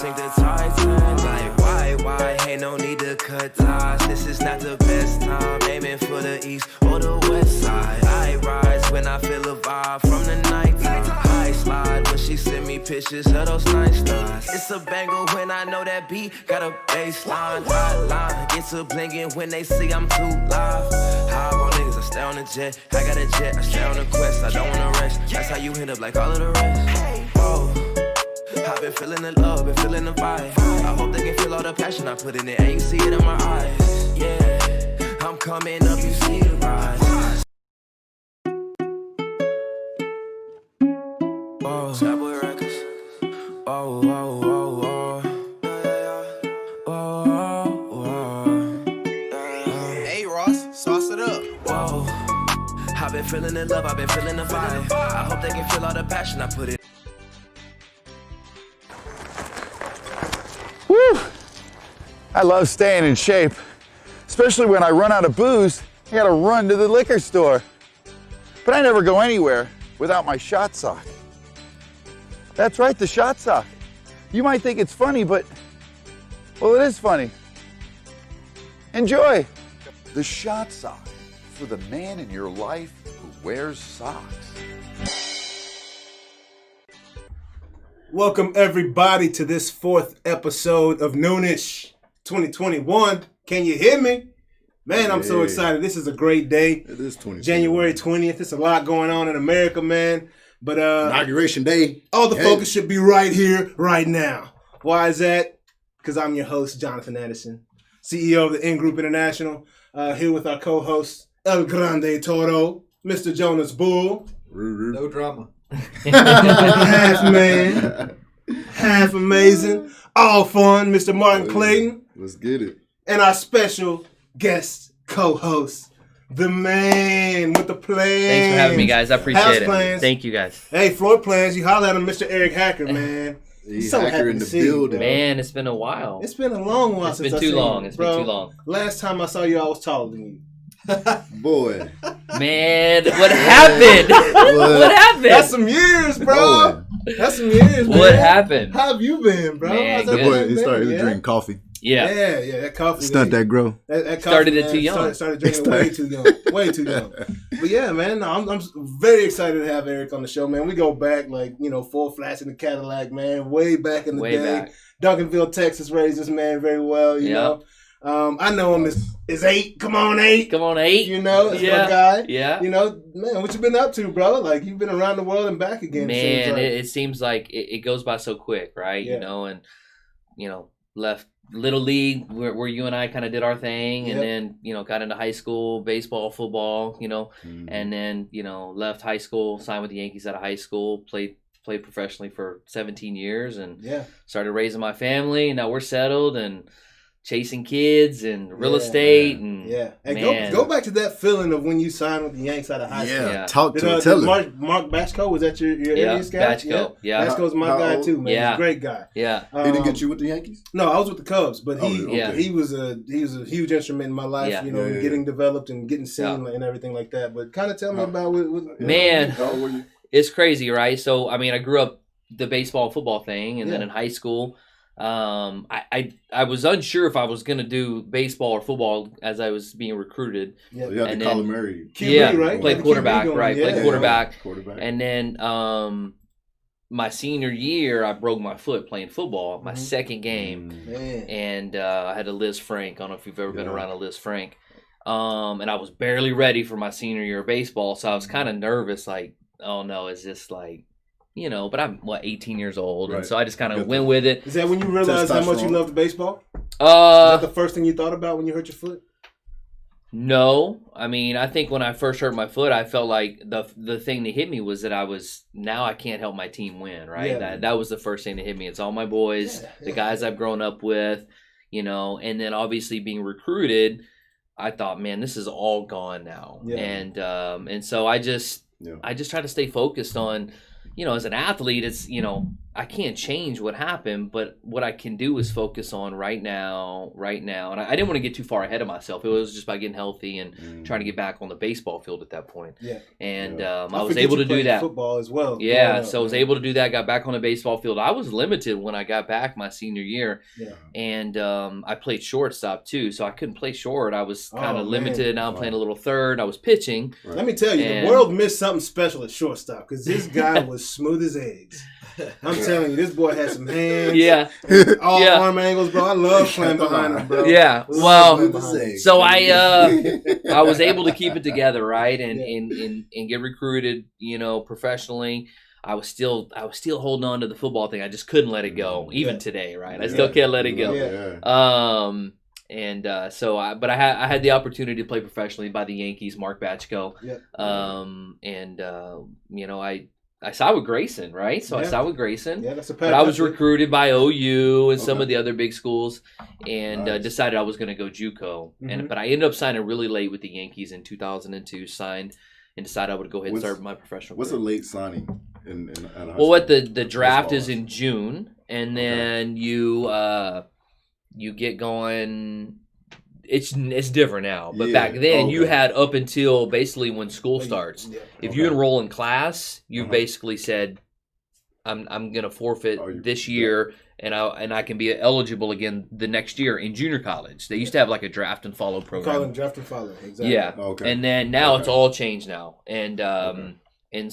sink the Titan. Like, why? Ain't no need to cut ties. This is not the best time. Aiming for the east or the west side. I rise when I feel a vibe from the nighttime. I slide when she send me pictures of those night stars. It's a banger when I know that beat got a baseline. Hotline gets a blingin' when they see I'm too live. High on niggas, I stay on the jet. I got a jet, I stay on the quest. I don't wanna rest. That's how you hit up like all of the rest. Oh, I've been feeling the love, been feeling the vibe. I hope they can feel all the passion I put in it, and you see it in my eyes. Yeah, I'm coming up, you see the rise. Oh, Cowboy Records. Oh, oh, oh, oh. Oh, oh. Hey, Ross, sauce it up. Whoa, I've been feeling the love, I've been feeling the vibe. I hope they can feel all the passion I put in. Woo! I love staying in shape, especially when I run out of booze. I gotta run to the liquor store. But I never go anywhere without my shot sock. That's right, the shot sock. You might think it's funny, but, well, it is funny. Enjoy. The shot sock for the man in your life who wears socks. Welcome, everybody, to this 4th episode of Noonish 2021. Can you hear me? Man, I'm so excited. This is a great day. It is 20. January 20th. It's a lot going on in America, man. But Inauguration Day. all the focus should be right here, right now. Why is that? Because I'm your host, Jonathan Anderson, CEO of the In Group International. Here with our co-host, El Grande Toro, Mr. Jonas Bull. No drama. Half man, half amazing, all fun, Mr. Martin Clayton. Let's get it. And our special guest co-host, the man with the plans. Thanks for having me, guys. I appreciate House it. plans. Thank you, guys. Hey, floor plans, you holler at him, Mr. Eric Hacker, man. He's So Hacker happy in to the see you, building. Man, it's been a while. It's been a long while It's since been I too seen long. you, It's bro. been too long. Last time I saw you, I was taller than you. Boy. Man, what happened? What happened? That's some years, bro. That's some years, man. What happened? How have you been, bro? Man, How's good. That boy, everything he been? started Yeah? drinking coffee. Yeah. Yeah, that coffee. Stunt that grow. That coffee, Started it man, too young. Started drinking way too young. Way too young. But yeah, man, no, I'm very excited to have Eric on the show, man. We go back like, 4 flats in the Cadillac, man. Way back in the Way day. back. Duncanville, Texas raised this man very well, you know. I know him as 8. Come on, 8. Come on, 8. That's Yeah. my guy. Yeah. Man, what you been up to, bro? Like, you've been around the world and back again. Man, like. it seems like it goes by so quick, right? Yeah. And left Little League where you and I kind of did our thing, and then got into high school, baseball, football, and then left high school, signed with the Yankees out of high school, played professionally for 17 years, and started raising my family. Now we're settled and chasing kids and real estate and Hey, go back to that feeling of when you signed with the Yanks out of high school. Yeah. Talk to him. Tell him. Mark Batchko, was that your Indians guy? Batchko. Yeah. Batchko's my How guy old? too, man. Yeah. He's a great guy. Yeah. He didn't get you with the Yankees? No, I was with the Cubs, but okay. he was a huge instrument in my life, Yeah. getting developed and getting seen and everything like that. But kind of tell me about what Man. How old were you? It's crazy, right? So, I mean, I grew up the baseball football thing, and then in high school, I was unsure if I was going to do baseball or football as I was being recruited. Yeah. You have And to then- call him Mary. QB, right? Played The quarterback, QB going, right? Played quarterback. And then my senior year, I broke my foot playing football, my second game. Man. And I had a Liz Frank. I don't know if you've ever been around a Liz Frank. And I was barely ready for my senior year of baseball, so I was kind of nervous, like, oh no, is this like, but I'm 18 years old, and so I just kind of went with it. Is that when you realized how much you loved baseball? Is Uh, that the first thing you thought about when you hurt your foot? No, I mean, I think when I first hurt my foot, I felt like the thing that hit me was that now I can't help my team win, right? Yeah. That was the first thing that hit me. It's all my boys, the guys I've grown up with, and then obviously being recruited, I thought, man, this is all gone now. Yeah. And so I just try to stay focused on, as an athlete, it's, I can't change what happened, but what I can do is focus on right now. And I didn't want to get too far ahead of myself. It was just about getting healthy and trying to get back on the baseball field at that point. Yeah. And I was able to do that. Football as well. Yeah, so I was able to do that. Got back on the baseball field. I was limited when I got back my senior year. Yeah. And I played shortstop too, so I couldn't play short. I was kind of limited. Now I'm playing a little third. I was pitching. Right. Let me tell you, the world missed something special at shortstop because this guy was smooth as eggs. I'm telling you, this boy had some hands. Yeah. All arm angles, bro. I love playing behind him, bro. Yeah. Well, so I was able to keep it together, right, and get recruited, professionally. I was still holding on to the football thing. I just couldn't let it go, even today, right? I still can't let it go. Yeah. But I had the opportunity to play professionally by the Yankees, Mark Batchko. Yep. I signed with Grayson, right? So I signed with Grayson. Yeah, that's a but I was recruited by OU and some of the other big schools, and decided I was going to go JUCO. Mm-hmm. But I ended up signing really late with the Yankees in 2002. Signed and decided I would go ahead and start my professional career. What's a late signing? The draft is in June, and then you get going. It's different now, but back then you had up until basically when school starts. Yeah. If you enroll in class, you basically said, "I'm going to forfeit this year, and I can be eligible again the next year in junior college." They used to have like a draft and follow program. Call them draft and follow, exactly. Yeah, and then now it's all changed now, and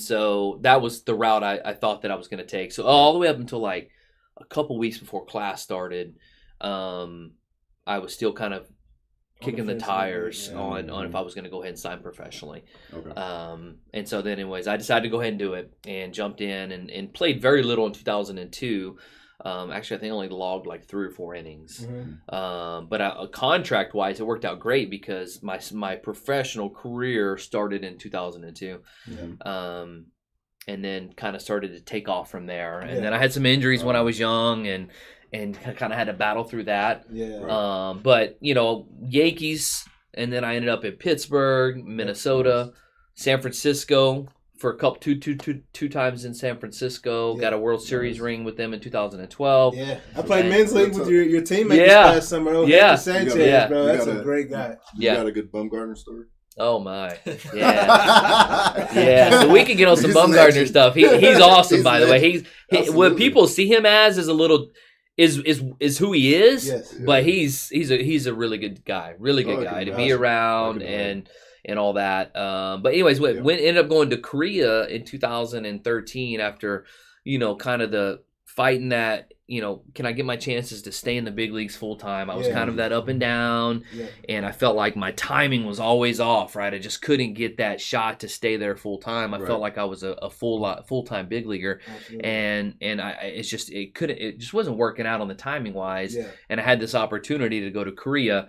so that was the route I thought that I was going to take. So all the way up until like a couple weeks before class started, I was still kind of kicking the tires on if I was going to go ahead and sign professionally. And so then anyways, I decided to go ahead and do it and jumped in and played very little in 2002. Actually, I think I only logged like 3 or 4 innings. But contract wise, it worked out great because my professional career started in 2002. And then kind of started to take off from there. And then I had some injuries when I was young and kind of had to battle through that. But Yankees, and then I ended up in Pittsburgh, Minnesota, San Francisco for a couple two times in San Francisco. Got a World Series ring with them in 2012. Yeah, I played men's league with your teammate this past summer. Sanchez, bro, that's a great guy. You got a good Bumgarner story? Oh my, yeah. So we can get on some Bumgarner stuff. He's awesome, by the way. What people see him as is a little. Is who he is, but he's a really good guy, guy to be around and all that. But anyways, ended up going to Korea in 2013 after kind of the fighting that can I get my chances to stay in the big leagues full time? I was kind of that up and down, and I felt like my timing was always off. Right, I just couldn't get that shot to stay there full time. I felt like I was a full time big leaguer, and it just wasn't working out on the timing wise. And I had this opportunity to go to Korea.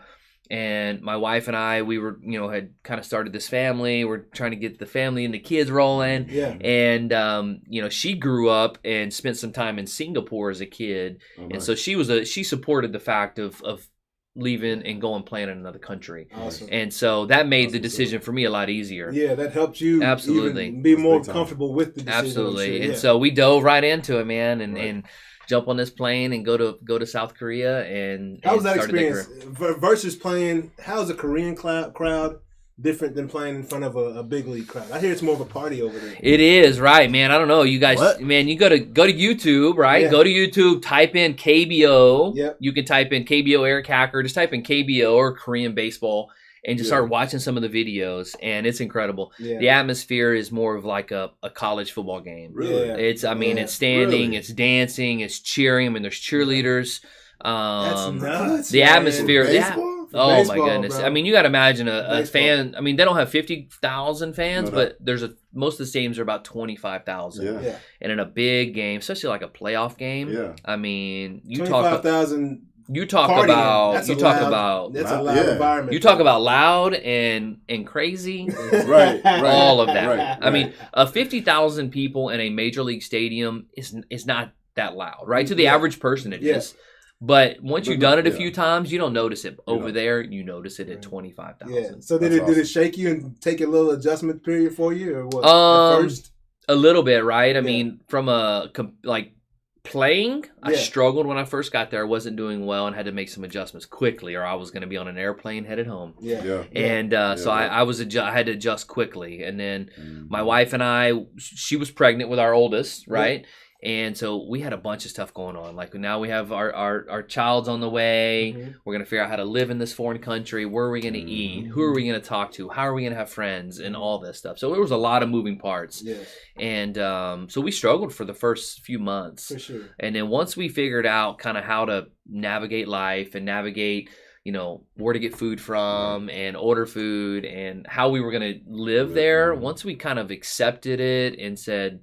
And my wife and I, we were, had kind of started this family. We're trying to get the family and the kids rolling. And, she grew up and spent some time in Singapore as a kid. And so she supported the fact of leaving and going playing in another country. And so that made the decision for me a lot easier. Yeah, that helped you even be more comfortable with the decision. Absolutely. And so we dove right into it, man, and jump on this plane and go to South Korea and how was that experience versus playing? How's a Korean crowd different than playing in front of a big league crowd? I hear it's more of a party over there. It is, right, man. I don't know, you guys, man. You go to YouTube, right? Go to YouTube, type in KBO. You can type in KBO Eric Hacker. Just type in KBO or Korean baseball. And just start watching some of the videos, and it's incredible. The atmosphere is more of like a college football game. Really? It's it's standing, it's dancing, it's cheering. I mean, there's cheerleaders. That's nuts. The atmosphere. Baseball? Oh Baseball, my goodness! Bro. I mean, you got to imagine a fan. I mean, they don't have 50,000 fans, but most of the stadiums are about 25,000. And in a big game, especially like a playoff game. I mean, you 25,000. You talk about that's a loud environment. You talk about loud and crazy, right? All of that. I mean, 50,000 people in a major league stadium is not that loud, right? To the average person, it is. But once you've done it a few times, you don't notice it. Over there, you notice it at 25,000. Yeah. So did it shake you and take a little adjustment period for you, or what? At first, a little bit, right? I mean, from playing, I Yeah. struggled when I first got there. I wasn't doing well and had to make some adjustments quickly, or I was going to be on an airplane headed home. Yeah. And so I had to adjust quickly. And then my wife and I, she was pregnant with our oldest, right? And so we had a bunch of stuff going on. Like now we have our child's on the way. Mm-hmm. We're going to figure out how to live in this foreign country. Where are we going to eat? Who are we going to talk to? How are we going to have friends? And all this stuff. So there was a lot of moving parts. Yes. And so we struggled for the first few months. For sure. And then once we figured out kind of how to navigate life and navigate, where to get food from and order food and how we were going to live there, once we kind of accepted it and said,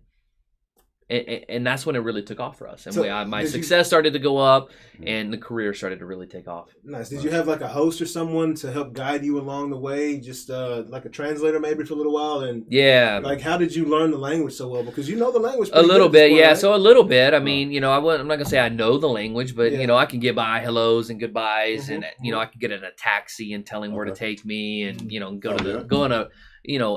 and that's when it really took off for us. And So, my success started to go up and the career started to really take off. Nice. Did you have like a host or someone to help guide you along the way? Just like a translator maybe for a little while? And Yeah. like, how did you learn the language so well? Because you know the language A pretty little good at this bit, point, yeah. right? So a little bit. I mean, I'm not gonna say I know the language, but Yeah. I can get by hellos and goodbyes, Mhm. and I can get in a taxi and tell him where to take me, and go Yeah.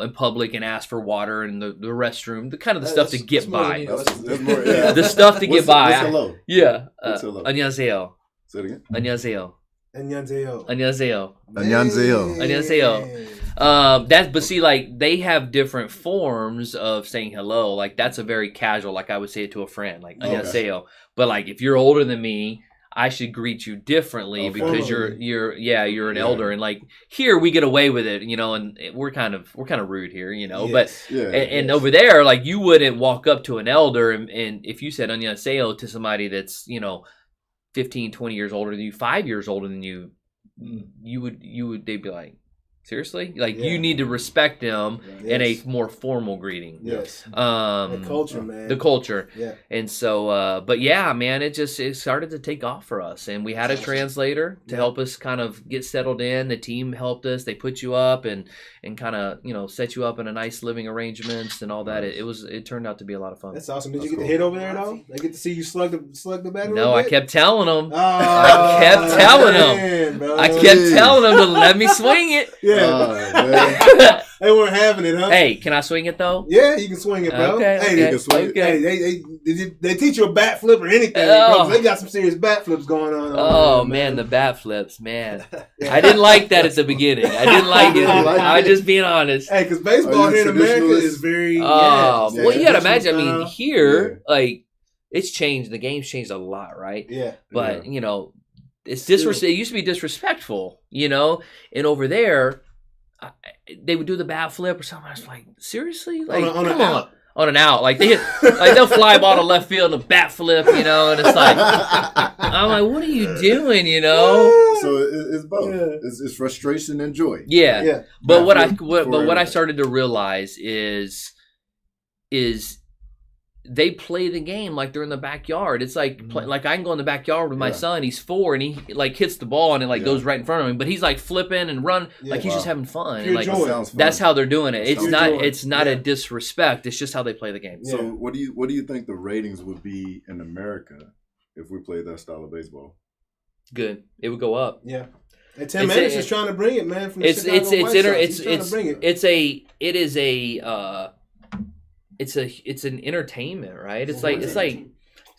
in public and ask for water in the restroom, the kind of the stuff to get That's more by, than- That's more, yeah. the stuff to get by. What's hello? Yeah. What's hello? 안녕하세요. Say it again. 안녕하세요. 안녕하세요. 안녕하세요. 안녕하세요. 안녕하세요. But see, like they have different forms of saying hello. Like that's a very casual. Like I would say it to a friend, like Okay. 안녕하세요. But like if you're older than me, I should greet you differently Okay. because you're an elder. And like here we get away with it, and we're kind of rude here, But Yes. Yeah. and over there, like you wouldn't walk up to an elder and if you said 안녕하세요 to somebody that's 15, 20 years older than you, 5 years older than you, they'd be like, seriously? Like Yeah. you need to respect them in a Yes. more formal greeting. Yes. The The culture, man. culture. Yeah. And so, but yeah, man, it started to take off for us. And we had a translator to help us kind of get settled in. The team helped us. They put you up and kind of, set you up in a nice living arrangements and all that. It turned out to be a lot of fun. That's awesome. Did you That's get to cool. hit over there though? They get to see you slug the bat a No, little I bit? kept telling them. Oh, I kept telling them. man, bro. I kept telling them to let me swing it. Yeah. man. They weren't having it, huh? Hey, can I swing it though? Yeah, you can swing it, bro. Okay, Hey, okay, they can swing it. Hey, they teach you a bat flip or anything. Oh. Bro. They got some serious bat flips going on. Oh over there, man, the bat flips, man. Yeah. I didn't like that at the beginning. I didn't like it. didn't like I'm it? just being honest. Hey, because baseball Are you here in America traditionalist? is very. Oh, yeah, well, you gotta traditional imagine. I mean, style. here, like, it's changed. The game's changed a lot, right? Yeah. But it's it used to be disrespectful, And over there, they would do the bat flip or something. I was like, seriously, like, On come an on. out. On an out, like they'll fly ball to left field and a bat flip, and it's like I'm like, what are you doing, So it's both. Yeah. It's frustration and joy. Yeah. Yeah. But Bat what I flip what I for- started to realize is they play the game like they're in the backyard. It's like like I can go in the backyard with my Yeah. son. He's 4 and he like hits the ball and it like Yeah. goes right in front of him. But he's like flipping and run like he's wow. just having fun. Pure And, like joy. Sounds fun. that's how they're doing it. It's Pure not joy. it's not Yeah. a disrespect. It's just how they play the game. Yeah. So what do you think the ratings would be in America if we played that style of baseball? Good. It would go up. Yeah. And Tim It's- Anderson it- is trying to bring it, man. From the It's Chicago it's White it's Sox. inter- He's trying to bring it. it's an entertainment, right? It's Mhm.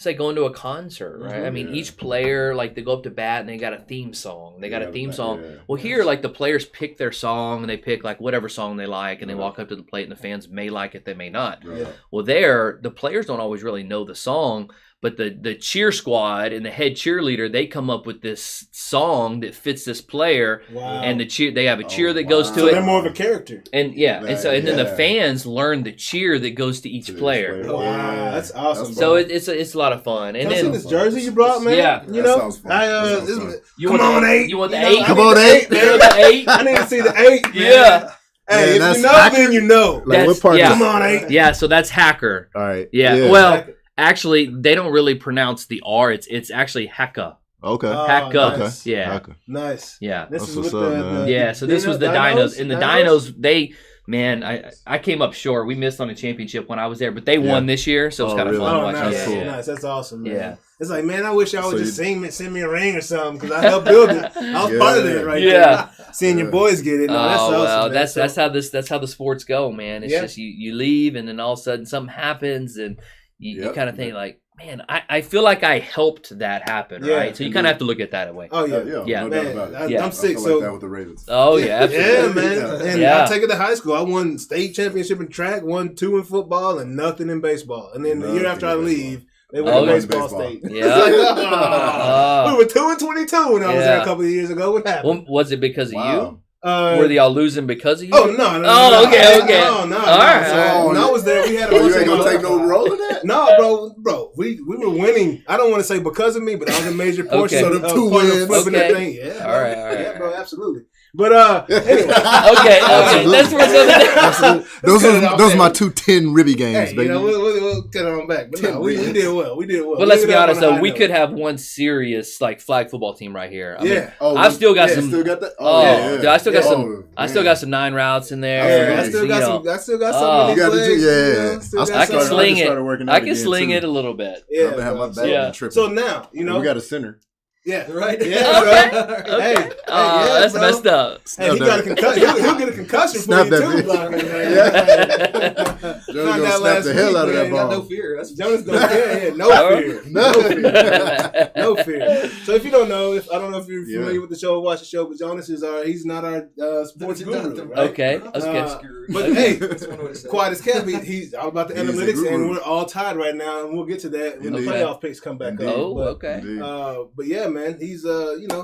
like going to a concert, right? Mhm. I mean, Yeah. each player, like, they go up to bat and they got a theme song. They got a Yeah, theme yeah. song. Well, here, like, the players pick their song and they pick, like, whatever song they like and they walk up to the plate and the fans may like it, they may not. Right. Yeah. Well, there, the players don't always really know the song, but the cheer squad and the head cheerleader, they come up with this song that fits this player, Wow. and they have a cheer Oh, that goes wow. to So it. they're more of a character. And then the Yeah. fans learn the cheer that goes to each To each player. player. Wow, Yeah. that's awesome. That's bro. So it's a lot of fun. And Can I see then this jersey you brought, man? Yeah. You That know, sounds fun. That sounds fun. you come want on, the, 8. You want the You know, 8? I Come need on, the 8. You know the 8? I need to see the 8. Man. Yeah. Hey, Man, if that's you know, hacker. then you know. Like what part? yeah. Come on, 8. Yeah, so that's hacker. All right. Yeah. Well, actually, they don't really pronounce the R. It's actually hecka. Okay. Oh, Hecka. nice. Yeah. Okay. Nice. Yeah. This That's is with what's up, the, man. Yeah, so this was the Dinos. And the Dinos, I came up short. We missed on a championship when I was there, but they won this year, so it's Oh, kind of really? fun Oh, to watch. nice. That's Yeah. cool. Nice. That's awesome, man. Yeah. It's like, man, I wish I would So just send me a ring or something because I helped build it. I was Yeah. part of that right Yeah. there. Seeing your boys get it. No, that's Oh awesome, well, man. that's how the sports go, man. It's Yeah. just you leave and then all of a sudden something happens and you Yep. kind of think like, man, I feel like I helped that happen, Yeah, right? So you kind of have to look at that way. Oh, yeah. Yeah. No Man, doubt about it. Yeah. I'm sick, I feel so... like that with the Ravens. Oh, yeah, absolutely. Yeah, man. And Yeah. I take it to high school. I won state championship in track, won 2 in football, and nothing in baseball. And then the year after I leave, they won Oh, baseball baseball. state. Yeah. It's like, we were 2 and 22 when I was there a Yeah. couple of years ago. What happened? Well, was it because of you? Uh, Were they all losing because of you? Oh, no. Oh, okay. No. All right. So when I was there, we had a Oh, you bunch ain't of gonna take no role in that? No, bro, we were winning. I don't want to say because of me, but I was a major portion Okay. of So them 2 part of wins. flipping Okay. that thing. Yeah, All right. yeah, bro, absolutely. But anyway, Okay. That's what's up. Those are my 2 10 ribby games, hey, baby. we'll get on back. But no, we did well. But let's We be ended up honest, on a though, high we note. could have one serious like flag football team right here. I mean, Yeah. Oh, I've still got yeah, some. Still got that? Oh, yeah. dude, I still got Yeah. some. Oh, I still man. got some 9 routes in there. Yeah, I still got some. I still got some. Oh. mini You got the- flags, yeah. you know, still I got I can some. sling started it. working I out can again, sling too. it a little bit. Yeah, I'm gonna have my bro. back Yeah. tripping. So now, you know, we got a center. yeah, Right? Yeah, Okay. bro. Okay. Hey, That's bro. messed up. Hey, he got a concussion. He'll get a concussion for Snap you that too, bitch. Blocker, man. Jonas Found gonna that snap last the hell week, out of man. that Got no ball. fear. That's Jonas don't care. Yeah, no fear. No fear. No fear. So if you don't know, I don't know if you're familiar with the show or watch the show, but Jonas he's not our sports guru, right? Okay. But hey, That's one way to say it. quiet as kept, he's all about the He's a analytics, guru. and we're all tied right now, and we'll get to that when the Indeed. playoff picks come back up. Oh, But, okay. Indeed. but yeah, man, he's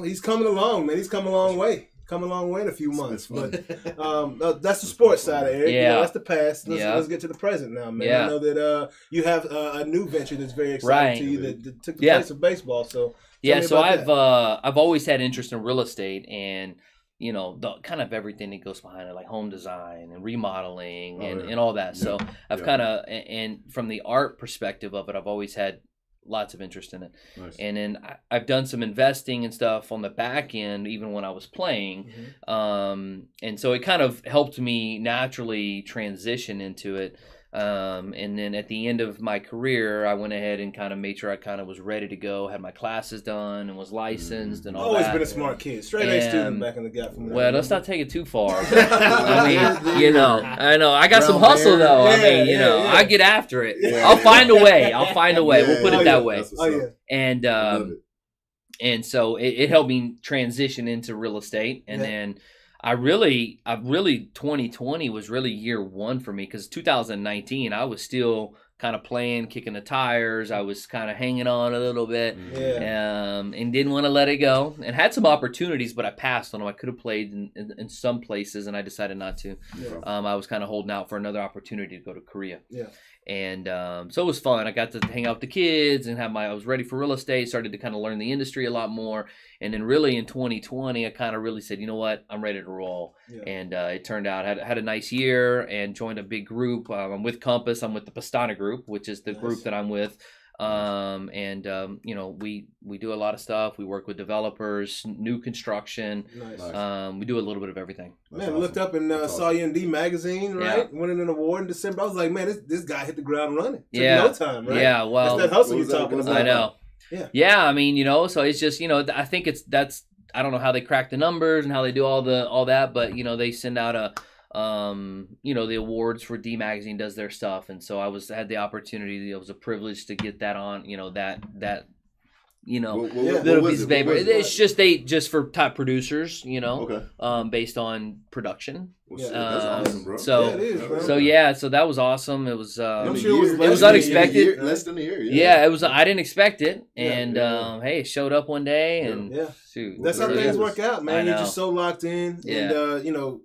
he's coming along, man. He's come a long way. Come a long way in a few months. It's But that's the sports side of Eric. You know, Yeah. that's the past. Yeah. Let's get to the present now, man. Yeah. I know that you have a new venture that's very exciting Right. to you that took the Yeah. place of baseball. So tell Yeah, me so about that. I've always had interest in real estate and the kind of everything that goes behind it, like home design and remodeling and all that. So I've kind of and from the art perspective of it, I've always had lots of interest in it. Nice. And then I've done some investing and stuff on the back end, even when I was playing. And so it kind of helped me naturally transition into it. And then at the end of my career, I went ahead and kind of made sure I kind of was ready to go, had my classes done and was licensed and all Always that. been a smart kid, straight A student back in the gap. Well, let's not take it too far. I mean, I know. I got some hustle though. I mean, Yeah. I get after it. Yeah. I'll find a way. We'll put it that way. That's what's Oh up. yeah. And I love it. and so it helped me transition into real estate. And then I really 2020 was really year one for me because 2019 I was still kind of playing, kicking the tires. I was kind of hanging on a little bit. And didn't want to let it go and had some opportunities, but I passed on them. I could have played in some places and I decided not to. I was kind of holding out for another opportunity to go to Korea. And so it was fun. I got to hang out with the kids and I was ready for real estate, started to kind of learn the industry a lot more. And then really in 2020, I kind of really said, you know what, I'm ready to roll. And it turned out, had a nice year and joined a big group. I'm with Compass. I'm with the Pastana group, which is the group that I'm with. We do a lot of stuff. We work with developers, new construction. We do a little bit of everything. Man, I looked up and saw you in D Magazine, right? Winning an award in December. I was like, man, this guy hit the ground running. Took no time, right? Yeah, well, that's that hustle you're talking about. I know. Yeah. I mean, so it's just, I think I don't know how they crack the numbers and how they do all that, but they send out the awards for D Magazine does their stuff, and so I had the opportunity. It was a privilege to get that on, that little piece of paper. It's just for top producers, based on production. That's awesome, bro. So it is, bro. so that was awesome. It was I'm sure it was unexpected. Less than a year. Yeah, it was. I didn't expect it, and hey, it showed up one day, and shoot, that's how things work out, man. I You're know. just so locked in, and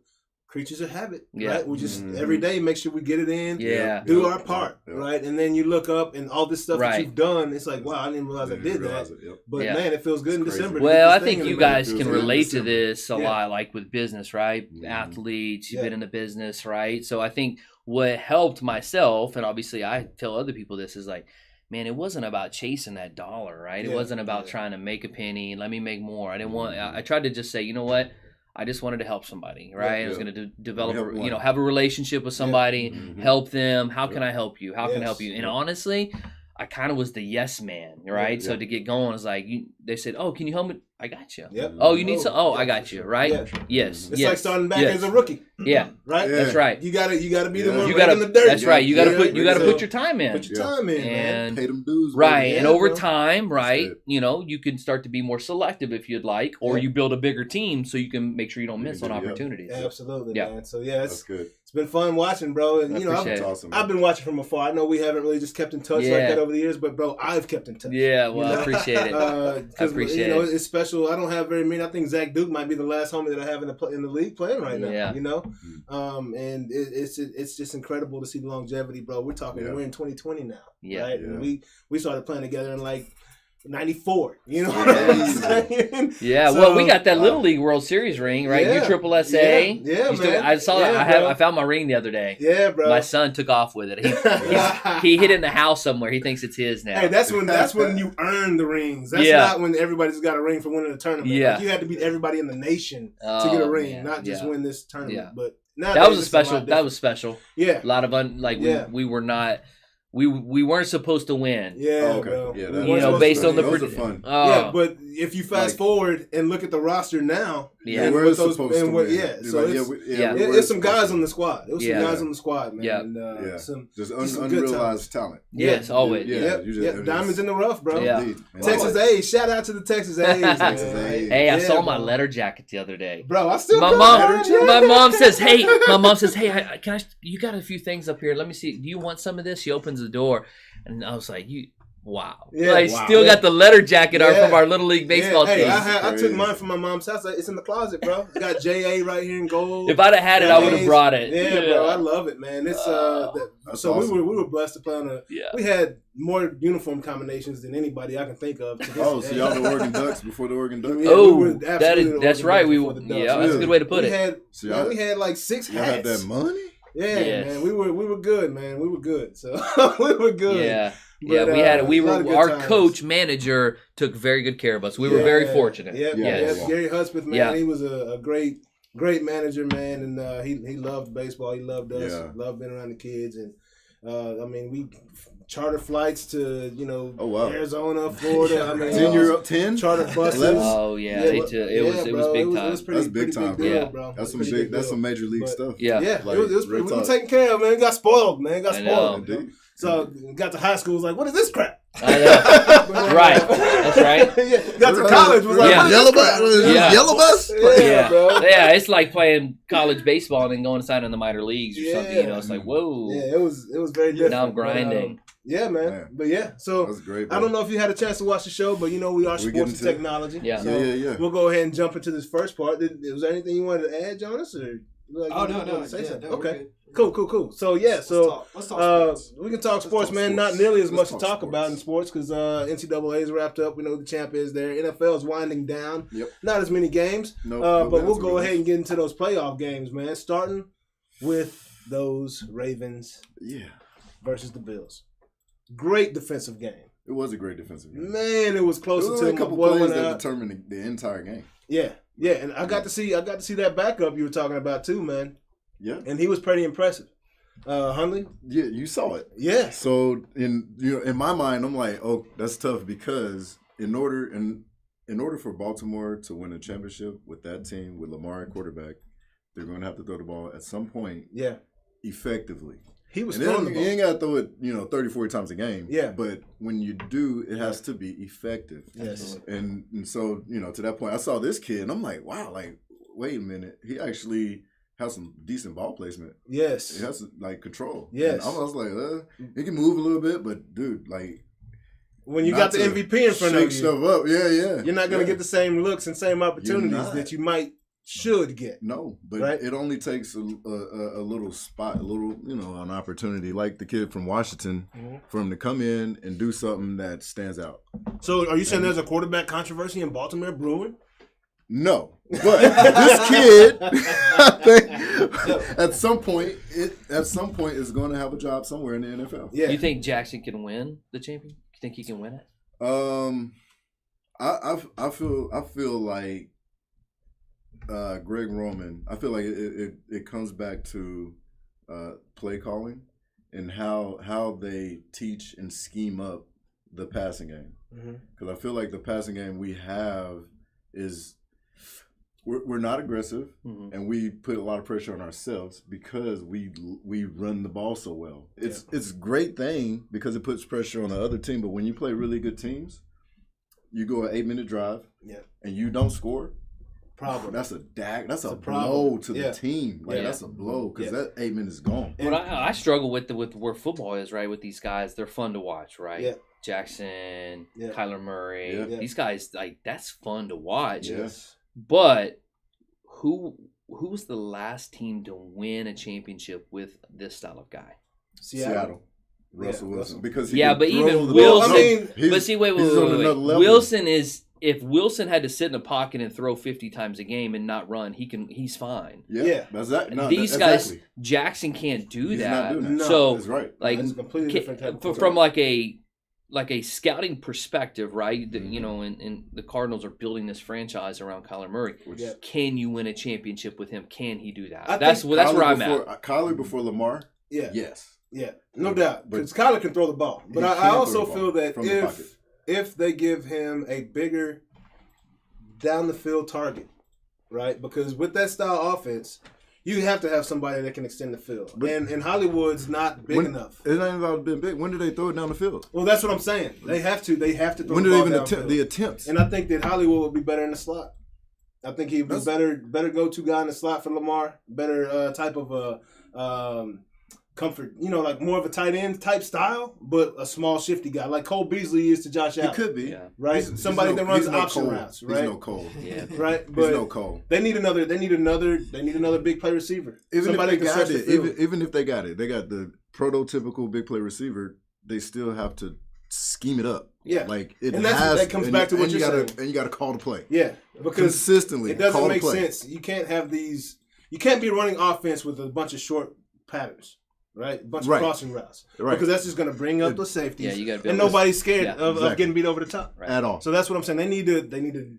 creatures of habit, right? We just every day make sure we get it in, do our part, right? And then you look up and all this stuff that you've done. It's like, wow, I didn't realize I did that. But man, it feels good in December. Well, I think you guys can relate to this a lot, like with business, right? Athletes, you've been in the business, right? So I think what helped myself, and obviously I tell other people this, is like, man, it wasn't about chasing that dollar, right? It wasn't about trying to make a penny, let me make more. I didn't want. I tried to just say, you know what? I just wanted to help somebody, right? I was going to develop, have a relationship with somebody, help them. How can I help you? How can I help you? And honestly, I kind of was the yes man, right? So to get going, it's like they said, "Oh, can you help me I got you. Yep. Oh, you need some. Oh, Yeah, I got for you. sure. Right. Yeah. Yes. It's yes. like starting back yes. as a rookie. Yeah. Right. Yeah. That's right. You gotta be the Yeah. one You right gotta. in the dirt. That's right. You gotta Yeah. put. You gotta So, put your time in. Put your time in, man. And Pay them dues. right, Yeah, and over bro. time, right, it. you can start to be more selective if you'd like, or Yeah. you build a bigger team so you can make sure you don't You miss can on do- yeah. opportunities. Absolutely, Yeah. man. So yeah, That's good. it's been fun watching, bro. And I you know, appreciate I've, it. That's awesome. I've been watching from afar. I know we haven't really just kept in touch like Yeah. that over the years, but bro, I've kept in touch. Yeah, well, You know? I appreciate it. I appreciate you know, it. it's special. I don't have very many. I think Zach Duke might be the last homie that I have in the league playing right now. Yeah. You know, and it's just incredible to see the longevity, bro. We're talking. Yeah. We're in 2020 now. Yeah. Right. Yeah. And we started playing together in like 94. You know Yeah. what I'm saying? Yeah, So, well, we got that Little League World Series ring, right? Yeah. You triple SA. Yeah, You still- man. I saw Yeah, that. bro. I found my ring the other day. Yeah, bro. My son took off with it. He hid it in the house somewhere. He thinks it's his now. Hey, that's when you earn the rings. That's Yeah. not when everybody's got a ring for winning a tournament. Yeah. Like, you had to beat everybody in the nation to Oh, get a ring, man. not just Yeah. win this tournament. Yeah. But That was a nowadays, it's special. lot That different. was special. Yeah. A lot of Yeah. we were not. We weren't supposed to win. Yeah, Oh, okay. bro. Yeah, We that- weren't You know, supposed based to on the win. Those are fun. Oh, Yeah, but if you fast Like- forward and look at the roster now, Yeah. and We're what those, supposed to and what, win. yeah, You're so like, it's, Yeah. we're it's some supposed guys to. on the squad. There was Yeah. some guys on the squad, man. Yeah. And, Yeah. some Just some good unrealized talent. yes, always. Yeah. yeah, you just- yeah, it diamonds is- in the rough, bro. Yeah. Indeed. Texas A's, shout out to the Texas A's. man. Texas A's. Hey, I Yeah, saw my bro. letter jacket the other day. Bro, I still My got mom, that, yeah. my mom says, "Hey, can I? You got a few things up here. Let me see. Do you want some of this?" She opens the door, and I was like, wow. Yeah, I wow. still got the letter jacket Yeah. from our Little League baseball Hey, team. I took Crazy. mine from my mom's house. It's in the closet, bro. It's got JA right here in gold. If I'd have had it, I would have brought it. Yeah, bro, I love it, man. It's That's so awesome. we were blessed to play on a. Yeah. We had more uniform combinations than anybody I can think of. to this Oh, day. so y'all the Oregon Ducks before the Oregon Ducks? Yeah, Oh, we were that absolutely is the that's Oregon right. Ducks We before the Ducks. yeah, that's a good way to put we it. had So man, y'all- we had like 6 Y'all had hats. that money? Yeah, Yes. man, we were good, man. We were good. So we were good. Yeah. But, Yeah, we had a lot of good our times. coach manager took very good care of us. We were very fortunate. Yeah, Yes. yeah. Gary Hudspeth, man, Yeah. he was a great manager, man, and he loved baseball. He loved us. Yeah. Loved being around the kids, and I mean, we charter flights to Oh, wow. Arizona, Florida. I mean, 10? charter buses. 11? Oh yeah, Yeah, they but- took, it yeah, was bro, big It time. was pretty, That's big pretty time, big deal, bro. bro. That's some Pretty big. big That's deal. some major league But- stuff. Yeah. Yeah, Like, it was real we were talk. taken care of, man. Got spoiled, man. Got I spoiled. know. Indeed. So got to high school, was like, what is this crap? I know. Right. That's right. Yeah, got to college, was like, Yeah. what is Yellow this crap? bus? Yeah. Yellow bus? Yeah, bro. yeah, it's like playing college baseball and then going to sign in the minor leagues or something. You know, it's like whoa. Yeah, it was very different. Now I'm but, grinding. yeah, man. Man. But yeah, so That's great. I don't know if you had a chance to watch the show, but you know we are We sports getting and to- technology. Yeah. So Yeah. we'll go ahead and jump into this first part. Was there anything you wanted to add, Jonas? Or like, Oh, you no, wanted no. to say Yeah, something? no, we're Okay. good. Cool. So yeah, Let's so talk sports. we can talk sports, talk man. sports. Not nearly as much Let's to talk talk about in sports because NCAA is wrapped up. We know the champ is there. NFL is winding down. Yep. Not as many games, No, but we'll go ahead and get into those playoff games, man. Starting with those Ravens Yeah. versus the Bills. Great defensive game. It was a great defensive game. Man, it was There closer was to only a my couple boy plays went that out. determined the entire game. Yeah, and I got to see that backup you were talking about too, man. Yeah. And he was pretty impressive. Hundley? Yeah, you saw it. Yeah. So in my mind, I'm like, oh, that's tough because in order for Baltimore to win a championship with that team with Lamar at quarterback, they're going to have to throw the ball at some point Yeah. effectively. He was And throwing then the you ball. ain't got to throw it 30, 40 times a game. Yeah. But when you do, it has to be effective. Yes. And so, to that point, I saw this kid and I'm like, wow, like, wait a minute. He actually has some decent ball placement. Yes. He has like control. Yes. And I was like, he can move a little bit, but dude, like, When you not got the to MVP in front shake of you, stuff up. Yeah. you're not going to get the same looks and same opportunities not. that you should get. No, but Right. it only takes a little spot, an opportunity like the kid from Washington for him to come in and do something that stands out. So are you saying there's a quarterback controversy in Baltimore brewing? No, but this kid, I think, at some point is going to have a job somewhere in the NFL. Yeah. You think Jackson can win the champion? You think he can win it? I feel like Greg Roman. I feel like it comes back to play calling and how they teach and scheme up the passing game. Because I feel like the passing game we have is we're not aggressive, Mhm. and we put a lot of pressure on ourselves because we run the ball so well. It's a great thing because it puts pressure on the other team. But when you play really good teams, you go an 8-minute drive, and you don't score. Problem. That's a blow problem. to the team. Like Yeah. that's a blow because that 8 minutes is gone. But I struggle with where football is, right? With these guys, they're fun to watch, right? Yeah. Jackson, Yeah. Kyler Murray, Yeah. these guys, like that's fun to watch. Yes. But who was the last team to win a championship with this style of guy? Seattle. Russell Wilson. Russell. Because he Yeah, can but throw even the Wilson. ball. I mean, But see, wait. he's on another level. Wilson is. If Wilson had to sit in a pocket and throw 50 times a game and not run, he's fine. Yeah. That's that. No, These guys, exactly. Jackson can't do He's that. not doing that. No. So That's right. like That's a completely different type of from like a scouting perspective, right? You know, and the Cardinals are building this franchise around Kyler Murray. Yeah. Can you win a championship with him? Can he do that? I That's think where I'm before, at. Kyler before Lamar. Yeah. Yes. Yeah. No doubt. But Because Kyler can throw the ball. But he I can also throw the feel ball that from the pocket. if they give him a bigger down the field target, right? Because with that style offense, you have to have somebody that can extend the field. But- and Hollywood's not big enough. It's not even about being big. When do they throw it down the field? Well, that's what I'm saying. They have to throw When the do they ball even downfield. attempt the attempts? And I think that Hollywood would be better in the slot. I think he'd be That's- better go-to guy in the slot for Lamar. Better type of a comfort, like more of a tight end type style, but a small shifty guy like Cole Beasley is to Josh He Allen. could be. Yeah. Right? He's Somebody that runs option Cole. routes, He's right? no Cole. Yeah. Right? He's But no Cole. they need another big play receiver. Even Somebody if they that can got stretch it, the field. even if they got it, they got the prototypical big play receiver. They still have to scheme it up. Yeah. Like it And has. that comes back to what and you're you gotta, saying. And you got to call the play Yeah, because consistently. it doesn't call make the play. sense. You can't have these. You can't be running offense with a bunch of short patterns, right? A bunch Right. of crossing routes, Right. because that's just going to bring up the safeties. Yeah, you gotta build and this- nobody's scared Yeah, of exactly. getting beat over the top. Right. At all. So that's what I'm saying. They need to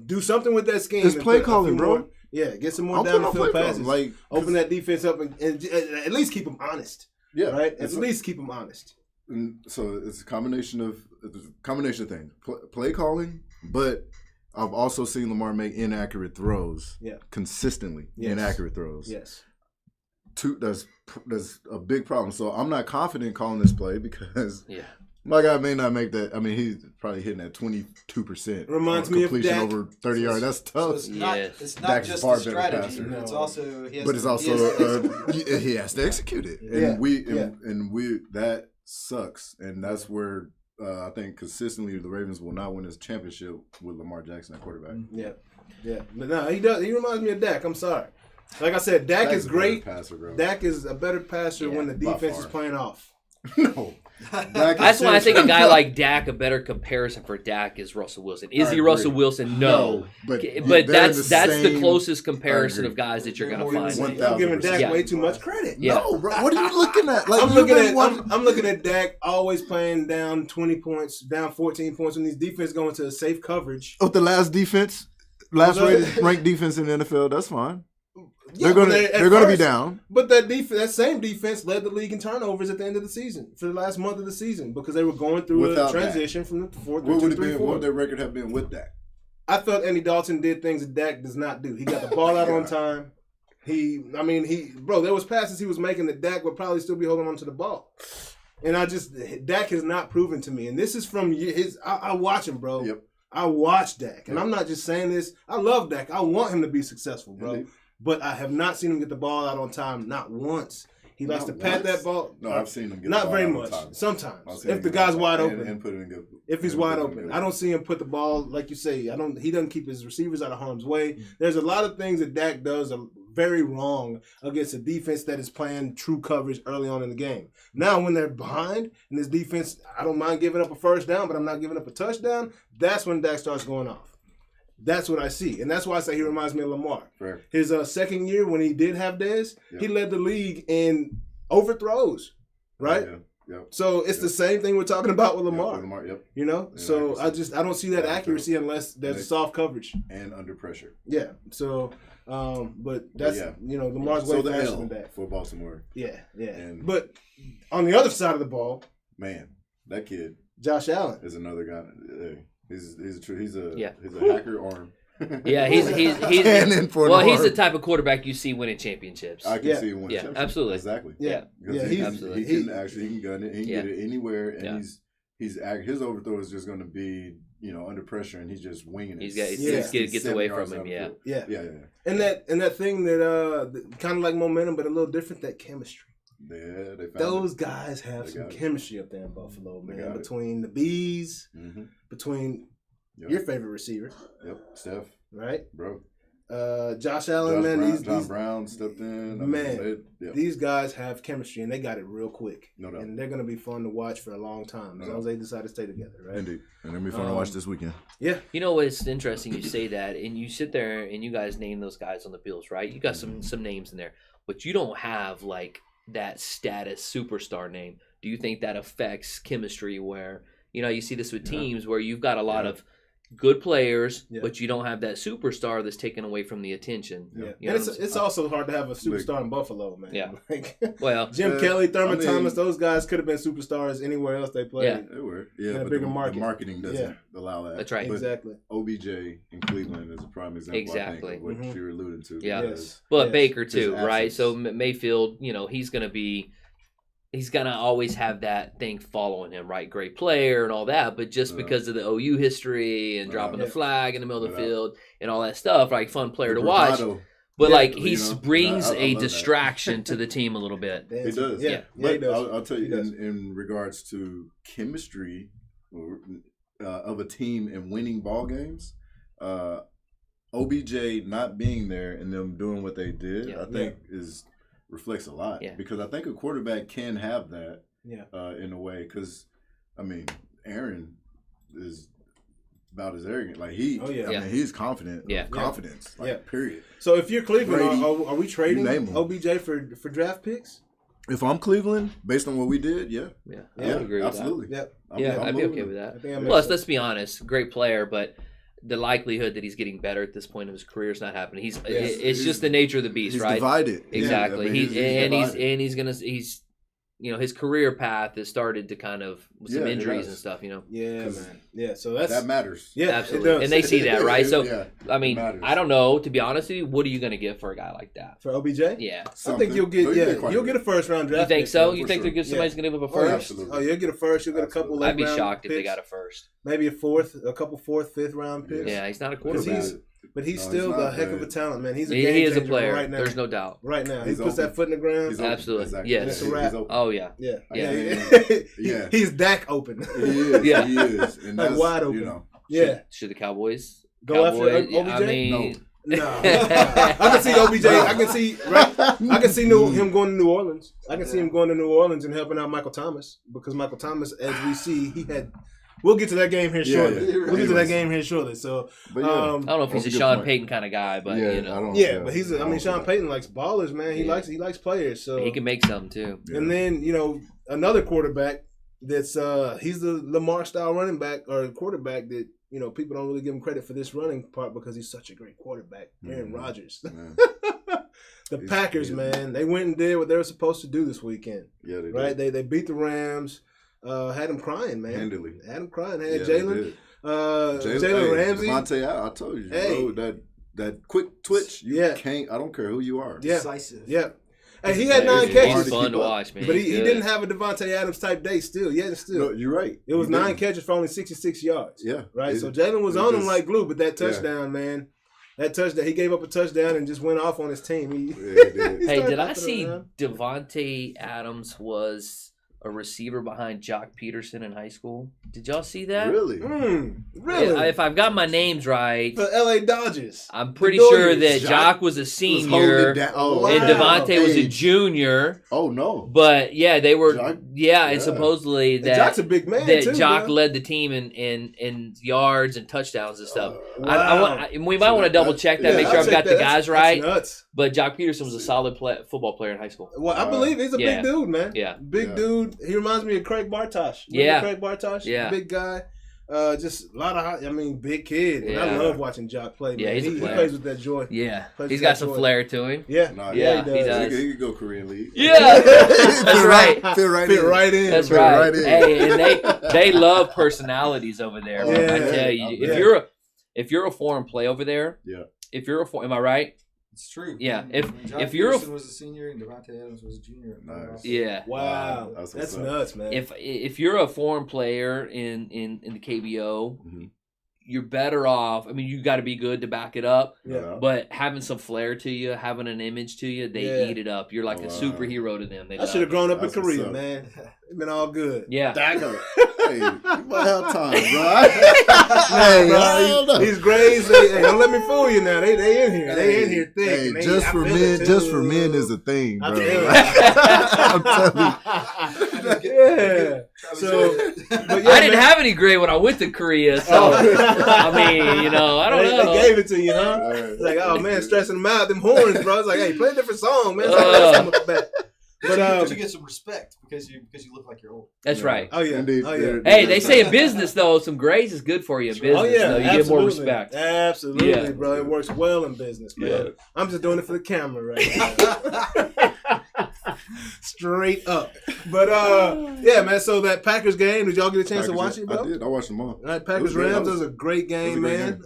do something with that scheme. It's and play put a calling, few bro. more- yeah, get some more I'm down the putting on field play passes. calling, like Open that defense up and at least keep them honest. Yeah. Right. At It's- least keep them honest. And so it's a combination of things. Play calling, but I've also seen Lamar make inaccurate throws. Yeah. Consistently Yes. inaccurate throws. Yes. That's a big problem. So I'm not confident calling this play because Yeah. my guy may not make that. I mean, he's probably hitting at 22%. Reminds on me of completion Dak. over 30 yards. That's So tough. it's not, Yes. it's not Dak's just far the better strategy, passer. but it's also he has But it's to- he also has to execute. he has to execute it, and Yeah. that sucks, and that's where I think consistently the Ravens will not win this championship with Lamar Jackson at quarterback. Yeah. Yeah. But no, he does. He reminds me of Dak. I'm sorry. Like I said, Dak Dak's is a better great. passer, bro. Dak is a better passer Yeah, when the by defense far. is playing off. No, That's why I think a guy like Dak, a better comparison for Dak is Russell Wilson. Is I he agree. Russell Wilson? No. but But they're that's in the same- closest comparison I of agree. guys that you're gonna One find. thousand. I'm giving Dak Yeah. way too much credit. Yeah. No, bro. What are you looking at? Like I'm looking at Dak always playing down 20 points, down 14 points when these defense go into a safe coverage. with the last defense, last ranked defense in the NFL. That's fine. Yeah, They're but gonna at be first- down. But that same defense led the league in turnovers at the end of the season for the last month of the season because they were going through Without a transition from the fourth What to would it 3-4. been? What would their record have been with that? I felt Andy Dalton did things that Dak does not do. He got the ball out on time. There was passes he was making that Dak would probably still be holding on to the ball. And Dak has not proven to me. And this is from I watch him, bro. Yep. I watch Dak. And I'm not just saying this. I love Dak. I want him to be successful, bro. Indeed. But I have not seen him get the ball out on time, not once. He likes Not to pat once? that ball. No, I've seen him get the Not ball very out on much. time. I've Sometimes. seen If him the get guy's the wide ball open. and put it in good. If he's and wide put it in open. good. I don't see him put the ball, like you say, he doesn't keep his receivers out of harm's way. There's a lot of things that Dak does are very wrong against a defense that is playing true coverage early on in the game. Now, when they're behind and this defense, I don't mind giving up a first down, but I'm not giving up a touchdown, that's when Dak starts going off. That's what I see. And that's why I say he reminds me of Lamar. Fair. His second year when he did have Dez, Yep. he led the league in overthrows, right? Yeah. Yep. So it's the same thing we're talking about with Lamar. Yep, Lamar. Yep. You know, And so accuracy. I don't see that Yeah, accuracy unless there's and soft coverage. And under pressure. Yeah. So, but that's yeah. Lamar's way So the faster L than that. for Baltimore. Yeah, yeah. And- But on the other side of the ball, Man, that kid Josh Allen. is another guy. Hey, he's a Yeah. hacker arm. Yeah, he's Cannon for an he's arm. the type of quarterback you see winning championships. I can see him win. Yeah, absolutely. Exactly. Yeah. Because he's absolutely. he can gun it. He can Yeah. get it anywhere, and Yeah. his overthrow is just going to be under pressure, and he's just winging it. He's got Yeah. gets away from him. Yeah. Yeah. Yeah. And that thing that kind of like momentum, but a little different. That chemistry. Yeah, they found Those it. guys have They some got it. chemistry up there in Buffalo, They man. got it. Between the bees, Mhm. between Yep. your favorite receiver, Yep, Steph, right? bro. Josh Allen, man. John Brown stepped in. Man, yeah. These guys have chemistry, and they got it real quick. No doubt. And they're going to be fun to watch for a long time as long as they decide to stay together, right? Indeed. And it'll be fun to watch this weekend. Yeah. You know what's interesting? You say that, and you sit there, and you guys name those guys on the Bills, right? You got some names in there, but you don't have like that status superstar name. Do you think that affects chemistry? Where you see this with teams where you've got a lot of good players, but you don't have that superstar that's taken away from the attention. Yeah. You know And it's also hard to have a superstar in Buffalo, man. Yeah. Like, Well, Jim Kelly, Thurman Thomas, those guys could have been superstars anywhere else they played. Yeah. They were. In Yeah, a but bigger the market. marketing doesn't allow that. That's right. But Exactly. OBJ in Cleveland is a prime example, Exactly. I think, of what you're alluding to. Yeah. Yes. but Yes. Baker too, His right? absence. So Mayfield, he's gonna always have that thing following him, right? Great player and all that, but just because of the OU history and dropping the flag in the middle of the field and all that stuff, like fun player to watch. But like he brings I a love that. distraction to the team a little bit. It does. Yeah. But he does. I'll tell He you, does. in regards to chemistry of a team and winning ball games, OBJ not being there and them doing what they did, I think reflects a lot. Yeah. Because I think a quarterback can have that in a way. Because, Aaron is about as arrogant. Like I mean, he's confident. Yeah. Confidence. Like, period. So if you're Cleveland, Brady, are we trading you name 'em. OBJ for draft picks? If I'm Cleveland, based on what we did, Yeah, I Yeah, would agree with absolutely. Yep. I'd be okay with I that. think that makes Plus, sense. let's be honest, great player, but the likelihood that he's getting better at this point of his career is not happening. It's just the nature of the beast, He's right? divided. Exactly. Yeah, I mean, he's gonna his career path has started to kind of with some Yeah, it injuries has. and stuff. Yeah, man. Yeah, so that's that matters. yeah, Absolutely. it does. And they see that, right? So Yeah, I mean, it matters. I don't know. To be honest with you, what are you gonna get for a guy like that? for OBJ. Yeah. I think you'll get quite you'll a get a bit. first round You draft. think pick, so? man, You for think sure. somebody's gonna give up a Oh, yeah. first? absolutely. Oh, you'll get a first. You'll get a couple. I'd be late-round shocked if they picks, got a first. maybe a couple fourth, fifth round picks. Yeah, he's not a 'Cause quarterback. but he's No, still he's not a heck of a bad. talent, man. He's a He game is a changer player. right now. There's no doubt. Right now, He's he puts open. that foot in the ground. He's open. Absolutely. Exactly. Yes. It's a wrap. He's open. Oh yeah. Yeah, Yeah. Yeah. He's Dak open. He is. Yeah. He is. And Like that's, wide open. You know, Yeah, Should the Cowboys Go after Cowboys- OBJ? I mean, no. I can see OBJ. I can see him going to New Orleans. I can see him going to New Orleans and helping out Michael Thomas because Michael Thomas, as we see, he had. We'll get to that game here shortly. yeah. We'll get to that game here shortly. So, But yeah. I don't know if he's a That's a good Sean point. Payton kind of guy, but Yeah, you I know, don't- yeah, but he's. I I mean, don't Sean know. Payton likes ballers, man. He likes players. So he can make some too. And then another quarterback that's he's the Lamar style running back or quarterback that people don't really give him credit for this running part because he's such a great quarterback. Aaron Rodgers. Man. The Packers, man, they went and did what they were supposed to do this weekend. Yeah, they Right? did. They beat the Rams. Had them crying, man. Handily. Had them crying. Yeah, Had they Jalen. did. Jalen Ramsey. Devontae, I told you, Hey. bro, that quick twitch, you Yeah. can't. I don't care who you are. Yeah. Decisive. Yeah. Hey, he had Yeah, 9 he's catches. fun to watch, man. But he He's good. didn't have a Devontae Adams type day still. Yeah, still. No, you're right. It was He 9 didn't. catches for only 66 yards. Yeah. Right? It- So Jalen was it on him just- like glue, but that yeah. touchdown, man. That touchdown, he gave up a touchdown and just went off on his team. Yeah, he did. He Hey, started did I jumping see around. Devontae Adams was a receiver behind Jock Peterson in high school? Did y'all see that? Really? Really? If I've got my names right, For LA Dodgers. I'm pretty The sure Dodgers. that Jock was a holding senior it down. Oh, and wow. Devontae was a Hey. junior. Oh no. But yeah, they were. Jock- and yeah. supposedly And that Jock's a big man, that too, Jock bro. led the team in yards and touchdowns and stuff. Wow. We might want to double check that, Yeah, make sure I'll I've check got the that. guys That's right. nuts. But Jock Peterson was a solid football player in high school. Well, I believe he's a Yeah. big dude, man. Yeah. Big Yeah. dude. He reminds me of Craig Bartosh. Remember Yeah. Craig Bartosh? Yeah. Big guy. Just a lot of big kid. And I Yeah. love watching Jock play, man. Yeah, he's a he player. plays with that joy. Yeah, Plays he's with got that some joy. flair to him. Yeah. Nah, Yeah, he he does. does. He could go Korean League. Yeah, that's right. Fit right Fit in. right in. That's bro. right. right in. Hey, and they love personalities over there. Yeah. I tell you, Yeah. if you're if you're a foreign play over there, if you're am I right? It's true. Yeah. John If you're Peterson was a senior and Devontae Adams was a junior. Nice. Yeah. Wow. That's nuts, man. If you're a foreign player in the KBO, you're better off. I mean, you got to be good to back it up. Yeah. But having some flair to you, having an image to you, they eat it up. You're like a superhero to them. I should have grown up in Korea, man. It's been all good. Yeah. Dagger. Hey, you might have time, bro. These grades, hey, don't let me fool you now. They in here. They in here thick. Hey, and just I for feel men, it, just too. for men is a thing, bro. I feel I'm telling you. Yeah. So, but yeah, I didn't have any grade when I went to Korea, so I mean, I don't know. They gave it to you, huh? It's like, oh man, stressing them out, them horns, bro. It's like, hey, play a different song, man. It's like, let's come with the back. But you get some respect because you look like you're old. That's right. Oh yeah. Indeed. Oh yeah. Hey, they say in business though, some grades is good for you in business. Oh yeah. though. You get more respect. Absolutely, bro. It works well in business, man. Yeah. I'm just doing it for the camera right now. Straight up. But yeah, man. So that Packers game, did y'all get a chance to watch it, bro? I did. I watched them all. All right, Packers Rams was a great game, man.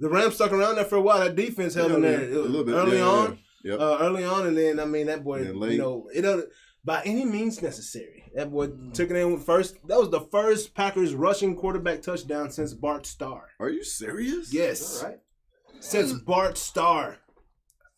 The Rams stuck around there for a while. That defense held in there a little bit early on. Yep. Early on, and then I mean that boy, late. it don't by any means necessary. That boy took it in first. That was the first Packers rushing quarterback touchdown since Bart Starr. Are you serious? Yes, All right. since Bart Starr.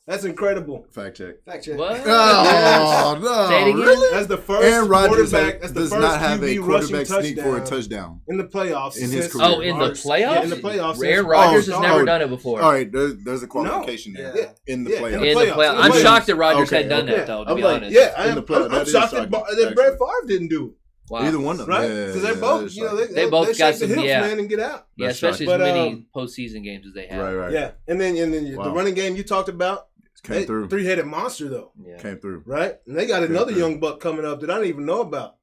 That's incredible. Fact check. What? Oh no! Say it again? Really? That's the first Aaron Rodgers quarterback. That's the does first not have a QB rushing quarterback sneak for a touchdown touchdown. in the playoffs. In his since career. Oh, in the playoffs? Yeah, in the playoffs. Aaron since Rodgers Bart has never Starr. done it before. All right, there's a qualification there. Yeah. In the Yeah, playoffs. in the In the playoffs. playoffs. In the I'm playoffs. shocked that Rodgers Okay, hadn't done okay. that though, to I'm be like, honest. yeah, In the play- I'm that is shocked shocking, that Brett Favre didn't do it. Wow. Either one of them, Right? Yeah, Because yeah, they both, that is They both they got shake the some- hips, yeah. man, and get out. Yeah, That's especially shocking. as But, many postseason games as they have. Right. Yeah, and then the Wow. running game you talked about, Came through. three-headed monster though, Yeah. Came through. right? And they got another through. young buck coming up that I didn't even know about.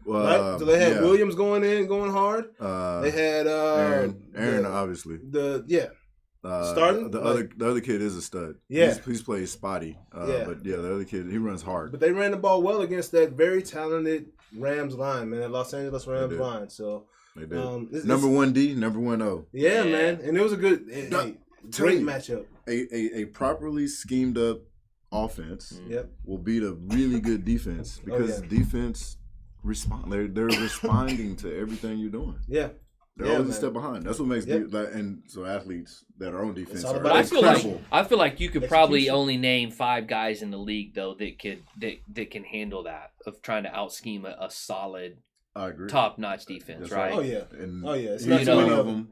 Well, Right? So they had yeah. Williams going hard. They had Aaron, obviously. Starting? The other kid is a stud. Yeah. he's played spotty. Yeah. But yeah, the other kid, he runs hard. But they ran the ball well against that very talented Rams line, man. That Los Angeles Rams did. line. So They did. it's- Number 1D, number 1O. yeah, Yeah. man, and it was a good, Tell great you. matchup. A properly schemed up offense Yep. will beat a really good defense because yeah. the defense respond. They're responding to everything you're doing. Yeah. They're Yeah, always man. a step behind. That's what makes Yep. and so athletes that are on defense all are about But incredible. I feel like you could probably Execution. only name 5 guys in the league though that can handle that of trying to out scheme a solid I agree. top notch defense, That's right? Oh yeah. And Oh yeah. It's he's not You too know, many of them.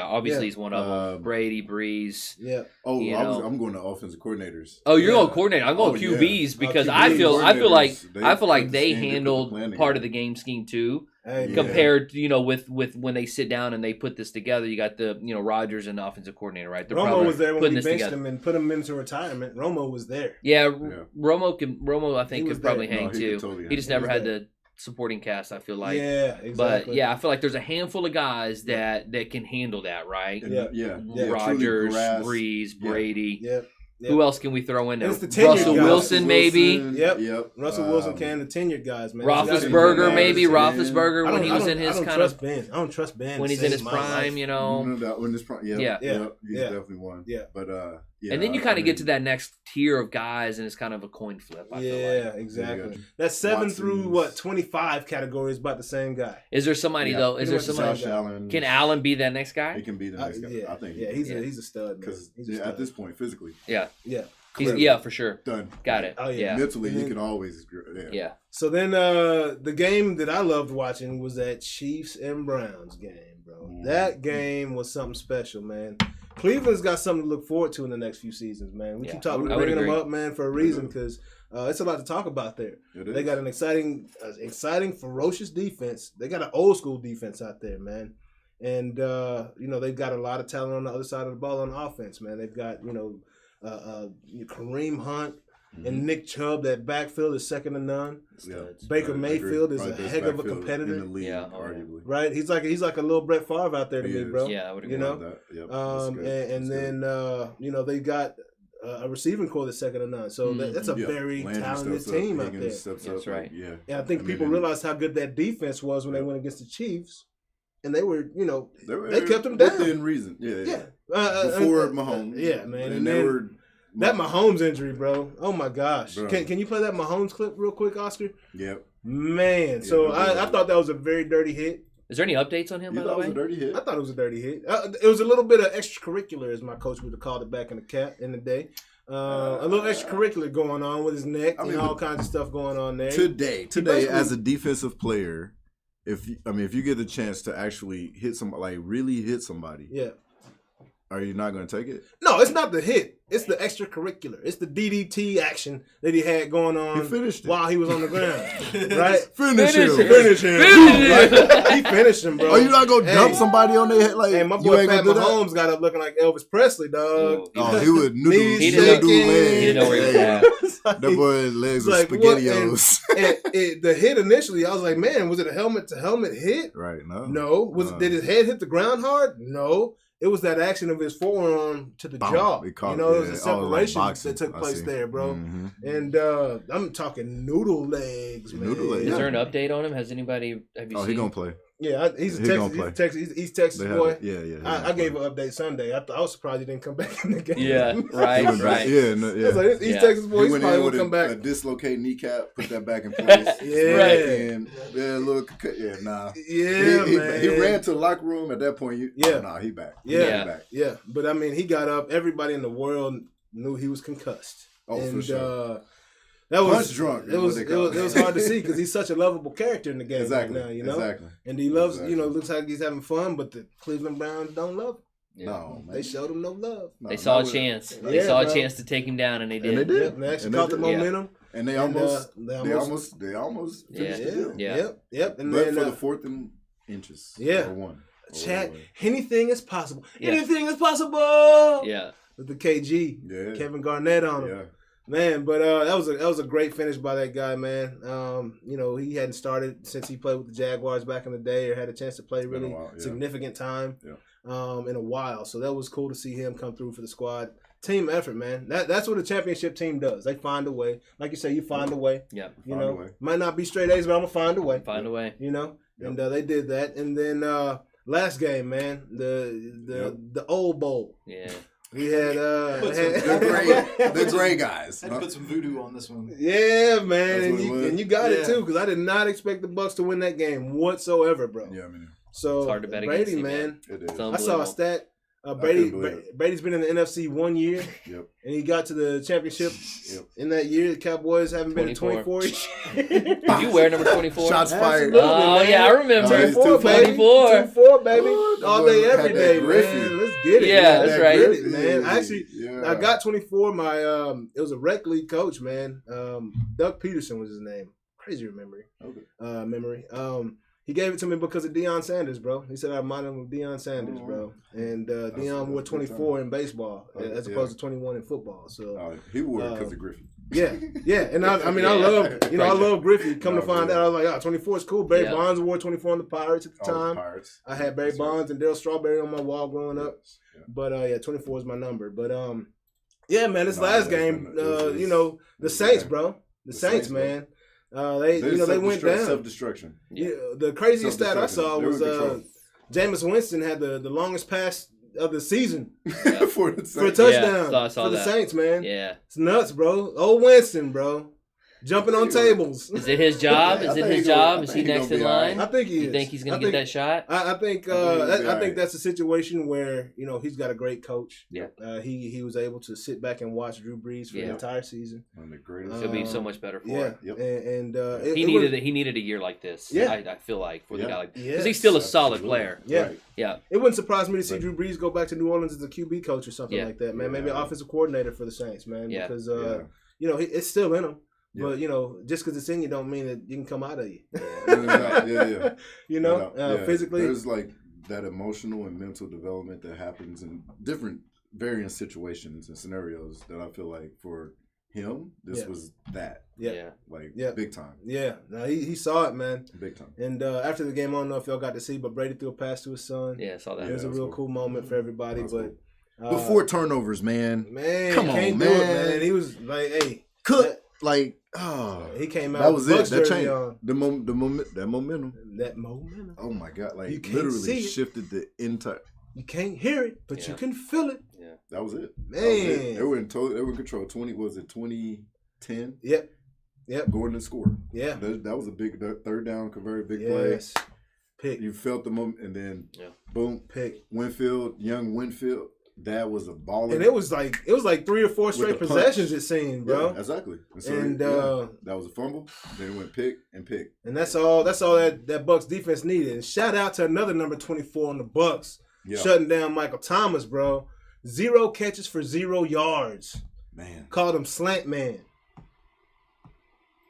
Obviously Yeah. he's one of them. Brady, Brees. Yeah. Oh, You know. I'm going to offensive coordinators. Oh, you're Yeah. going coordinator. I'm going Oh, QBs yeah. because QBs, I feel like coordinators, I feel like put the they scheme, they put the handled plan part together. of the game scheme too. Hey, Yeah. Compared, with when they sit down and they put this together, you got the Rodgers and the offensive coordinator, right? They're Romo probably was there when putting we this benched together. him and put him into retirement. Romo was there. Yeah, Yeah. Romo I think He was could probably there. hang No, he too. could totally He just hang. never He was had the supporting cast. I feel like, yeah, but exactly. yeah, I feel like there's a handful of guys that can handle that, right? And Yeah. yeah. Rodgers, Truly grasp. Brees, Yeah. Brady. Yep. Who else can we throw in there? It's the tenured Russell guys. Wilson, maybe. Yep. Russell Wilson can the tenured guys, man. Roethlisberger, Yeah. maybe Yeah. Roethlisberger I when don't- he I was don't- in his I don't kind trust of Ben. I don't trust Ben when to he's in save his my prime, life. you know. No doubt. When this Yeah. he's Yeah. definitely one. Yeah. But yeah. And then you kind of get to that next tier of guys, and it's kind of a coin flip. I feel Yeah, like. exactly. That's 7 through Watson's- 25 categories about the same guy. Is there somebody Yeah. though? Is there Pretty much somebody? Josh Allen. Can Allen be that next guy? He can be the next guy. Yeah, I think. yeah, he's a stud, man. Because He's a stud. at this point, physically Yeah, yeah. yeah, for sure. done. Got it. Oh, yeah. Yeah, Mentally, And you then- can always. yeah. So then the game that I loved watching was that Chiefs and Browns game, bro. That game was something special, man. Cleveland's got something to look forward to in the next few seasons, man. We Yeah, keep talking, I would bringing them agree. up, man, for a reason because it's a lot to talk about there. It They is. got an exciting, ferocious defense. They got an old school defense out there, man. And they've got a lot of talent on the other side of the ball on offense, man. They've got Kareem Hunt and Nick Chubb. That backfield is second to none. Yeah. Baker I Mayfield agree. is a Probably best heck of a backfield competitor. in the league, Yeah, oh, yeah. arguably. Right, he's like a little Brett Favre out there to He me, is. bro. Yeah, I would agree. You know, That. Yep. That's good. and That's then good. they got a receiving core that's second to none. So that's a Yeah. very Landry talented steps up, team out Higgins there. steps That's up, right. Yeah. And I think people realized how good that defense was when they went against the Chiefs. and they were, they kept him down. Within reason. Yeah. Yeah. Before Mahomes. Yeah, man. And they were... That Mahomes injury, bro. Oh, my gosh. Bro. Can you play that Mahomes clip real quick, Oscar? Yep. Man. Yeah, So I thought that was a very dirty hit. Is there any updates on him, by the That was way? a dirty hit. I thought it was a dirty hit. It was a little bit of extracurricular, as my coach would have called it back in the day. A little extracurricular going on with his neck and all kinds of stuff going on there. Today, as a defensive player, if you get the chance to actually hit somebody, like really hit somebody, Yeah. are you not going to take it? No, it's not the hit. It's the extracurricular. It's the DDT action that he had going on He finished it. while he was on the ground. Right? Finish him. Finish him. Right? He finished him, bro. Are you not going to dump somebody on their head? Like, Hey, my you boy ain't Pat gonna do that? Mahomes got up looking like Elvis Presley, dog. Oh, he would noodle Knees legs. shaking. He didn't know where he was at. That boy's legs It's were like, what? SpaghettiOs. And the hit initially, I was like, man, was it a helmet to helmet hit? Right, no. No. Did his head hit the ground hard? No. It was that action of his forearm to the Bam. jaw. It caught- It was a like separation boxing. that took I place see. there, bro. Mhm. And I'm talking noodle legs, man. Noodle legs. Is there an update on him? Have you Oh, seen? he going to play. Yeah, he's gonna play. He's Texas They have boy. it. Yeah. I gave an update Sunday. I was surprised he didn't come back in the game. Yeah, right, He went back. right. Yeah, no, I yeah. was like, East Yeah. Texas boy, He he's went probably in gonna with come back. a dislocated kneecap, put that back in place. Yeah. Right. And a little, nah. Yeah, man. He ran to the locker room at that point. He back. Yeah. He back. Yeah, but I mean, he got up. Everybody in the world knew he was concussed. Oh, and, for sure. That was Punch drunk. It was hard to see because he's such a lovable character in the game Exactly. right now. You know, Exactly. and he loves. Exactly. Looks like he's having fun, but the Cleveland Browns don't love him. Yeah. No, man. They showed him no love. No, They saw not a with- chance. Yeah, They saw bro. a chance to take him down, and they did. And they did. Yeah, they actually And caught the they did. momentum. And they And, almost, they they almost finished Yeah. the deal. Yeah. Yep. And But then for the fourth and inches. Yeah. Or one. chat, Or anything is possible. Yeah. Anything is possible. Yeah. With the KG, Yeah. Kevin Garnett on him. Yeah. Man, but that was a great finish by that guy, man. He hadn't started since he played with the Jaguars back in the day, or had a chance to play been a really while, yeah. significant time Yeah. in a while. So that was cool to see him come through for the squad. Team effort, man. That's what a championship team does. They find a way. Like you say, you find a way. Yeah. You Find a know, way. might not be straight A's, but I'm gonna find a way. Find a way. You know, Yep. and they did that. And then last game, man, the old bowl. Yeah. We had The gray guys. Had to put some voodoo on this one. Yeah, man, That's and what it was. you got it Yeah. too, because I did not expect the Bucks to win that game whatsoever, bro. Yeah, I mean, So It's hard to bet Brady, against him, man, it is. It's I saw a unbelievable. stat. couldn't believe it. Brady's been in the NFC 1 year, Yep. and he got to the championship Yep. in that year. The Cowboys haven't been in 24. 24. You wear number 24? Shots fired. Absolutely. Oh, man. yeah, I remember. No, it's 24, baby. 24. 24, baby. Ooh, All the day, boy every had day, that man. Griffey. Let's get it. Yeah, man. that's right. Get it, man. I actually, Yeah. I got 24. My it was a rec league coach, man. Doug Peterson was his name. Crazy memory. Okay. He gave it to me because of Deion Sanders, bro. He said I reminded him of Deion Sanders, Oh, bro. And that's Deion wore a good 24 time. in baseball as opposed to 21 in football. So He wore it because of Griffey. yeah. And I Yeah. I love Griffey. Come to No, find yeah. out, I was like, 24 is cool. Barry Yeah. Bonds wore 24 on the Pirates at the Oh, time. Pirates. I had Barry That's right. Bonds and Darryl Strawberry on my wall growing up. Yeah. But 24 is my number. But yeah, man, this No, last that's game, been- it was- the Saints, yeah. bro. The The Saints, Saints, bro. man. They went down. Self-destruction. Yeah, the craziest stat I saw They were was in control. Jameis Winston had the longest pass of the season For the for a Saints. touchdown I saw for the that. Saints, man. Yeah. It's nuts, bro. Old Winston, bro. Jumping on tables. Is it his job? I Is it think his he gonna- job? I Is he think he next gonna in be all right. line? I think he is. You think he's I going to get that shot? I think he'll be I all think right. that's a situation where he's got a great coach. Yeah. He was able to sit back and watch Drew Brees for the Yeah. entire season. One of the greatest. He'll be so much better for Yeah, it. Yep. and He needed a year like this. Yeah. I feel like for the Yeah. guy, because Yes, he's still a solid Absolutely. player. Yeah. Right. Yeah. It wouldn't surprise me to see But- Drew Brees go back to New Orleans as a QB coach or something Yeah. like that, man. Yeah. Maybe an offensive coordinator for the Saints, man. Yeah. Because Yeah. it's still in him. Yeah. But just because it's in you don't mean that you can come out of you. Yeah. Yeah. Physically. There's like that emotional and mental development that happens in different varying situations and scenarios that I feel like for him, this Yeah. was that. Yeah. Like Yeah. big time. Yeah. No, he saw it, man. Big time. And after the game, I don't know if y'all got to see, but Brady threw a pass to his son. Yeah, I saw that. It was a that's real cool. cool moment for everybody. That's But Before turnovers, man. man, Come you on, can't do it, man. man. He was like, hey, Cook. like, He came out. that was with it. Bucks That jersey changed on. that momentum. That momentum. Oh my God! Like You can't literally see it. shifted the entire. You can't hear it, but you Yeah. can feel it. Yeah. That was it. Man. That was it. They were in control. 2010? Yep. Gordon scored. Yeah. That was a big third down, converted big play. Yes. Pick. You felt the moment, and then boom, Pick. young Winfield. That was a baller. And it was like 3 or 4 straight the punch. possessions. It seemed, bro. Yeah, exactly. So, And, that was a fumble. Then it went pick. And that's all that Bucks defense needed. And shout out to another number 24 on the Bucks, shutting down Michael Thomas, bro. 0 catches for 0 yards. Man. Called him Slant Man.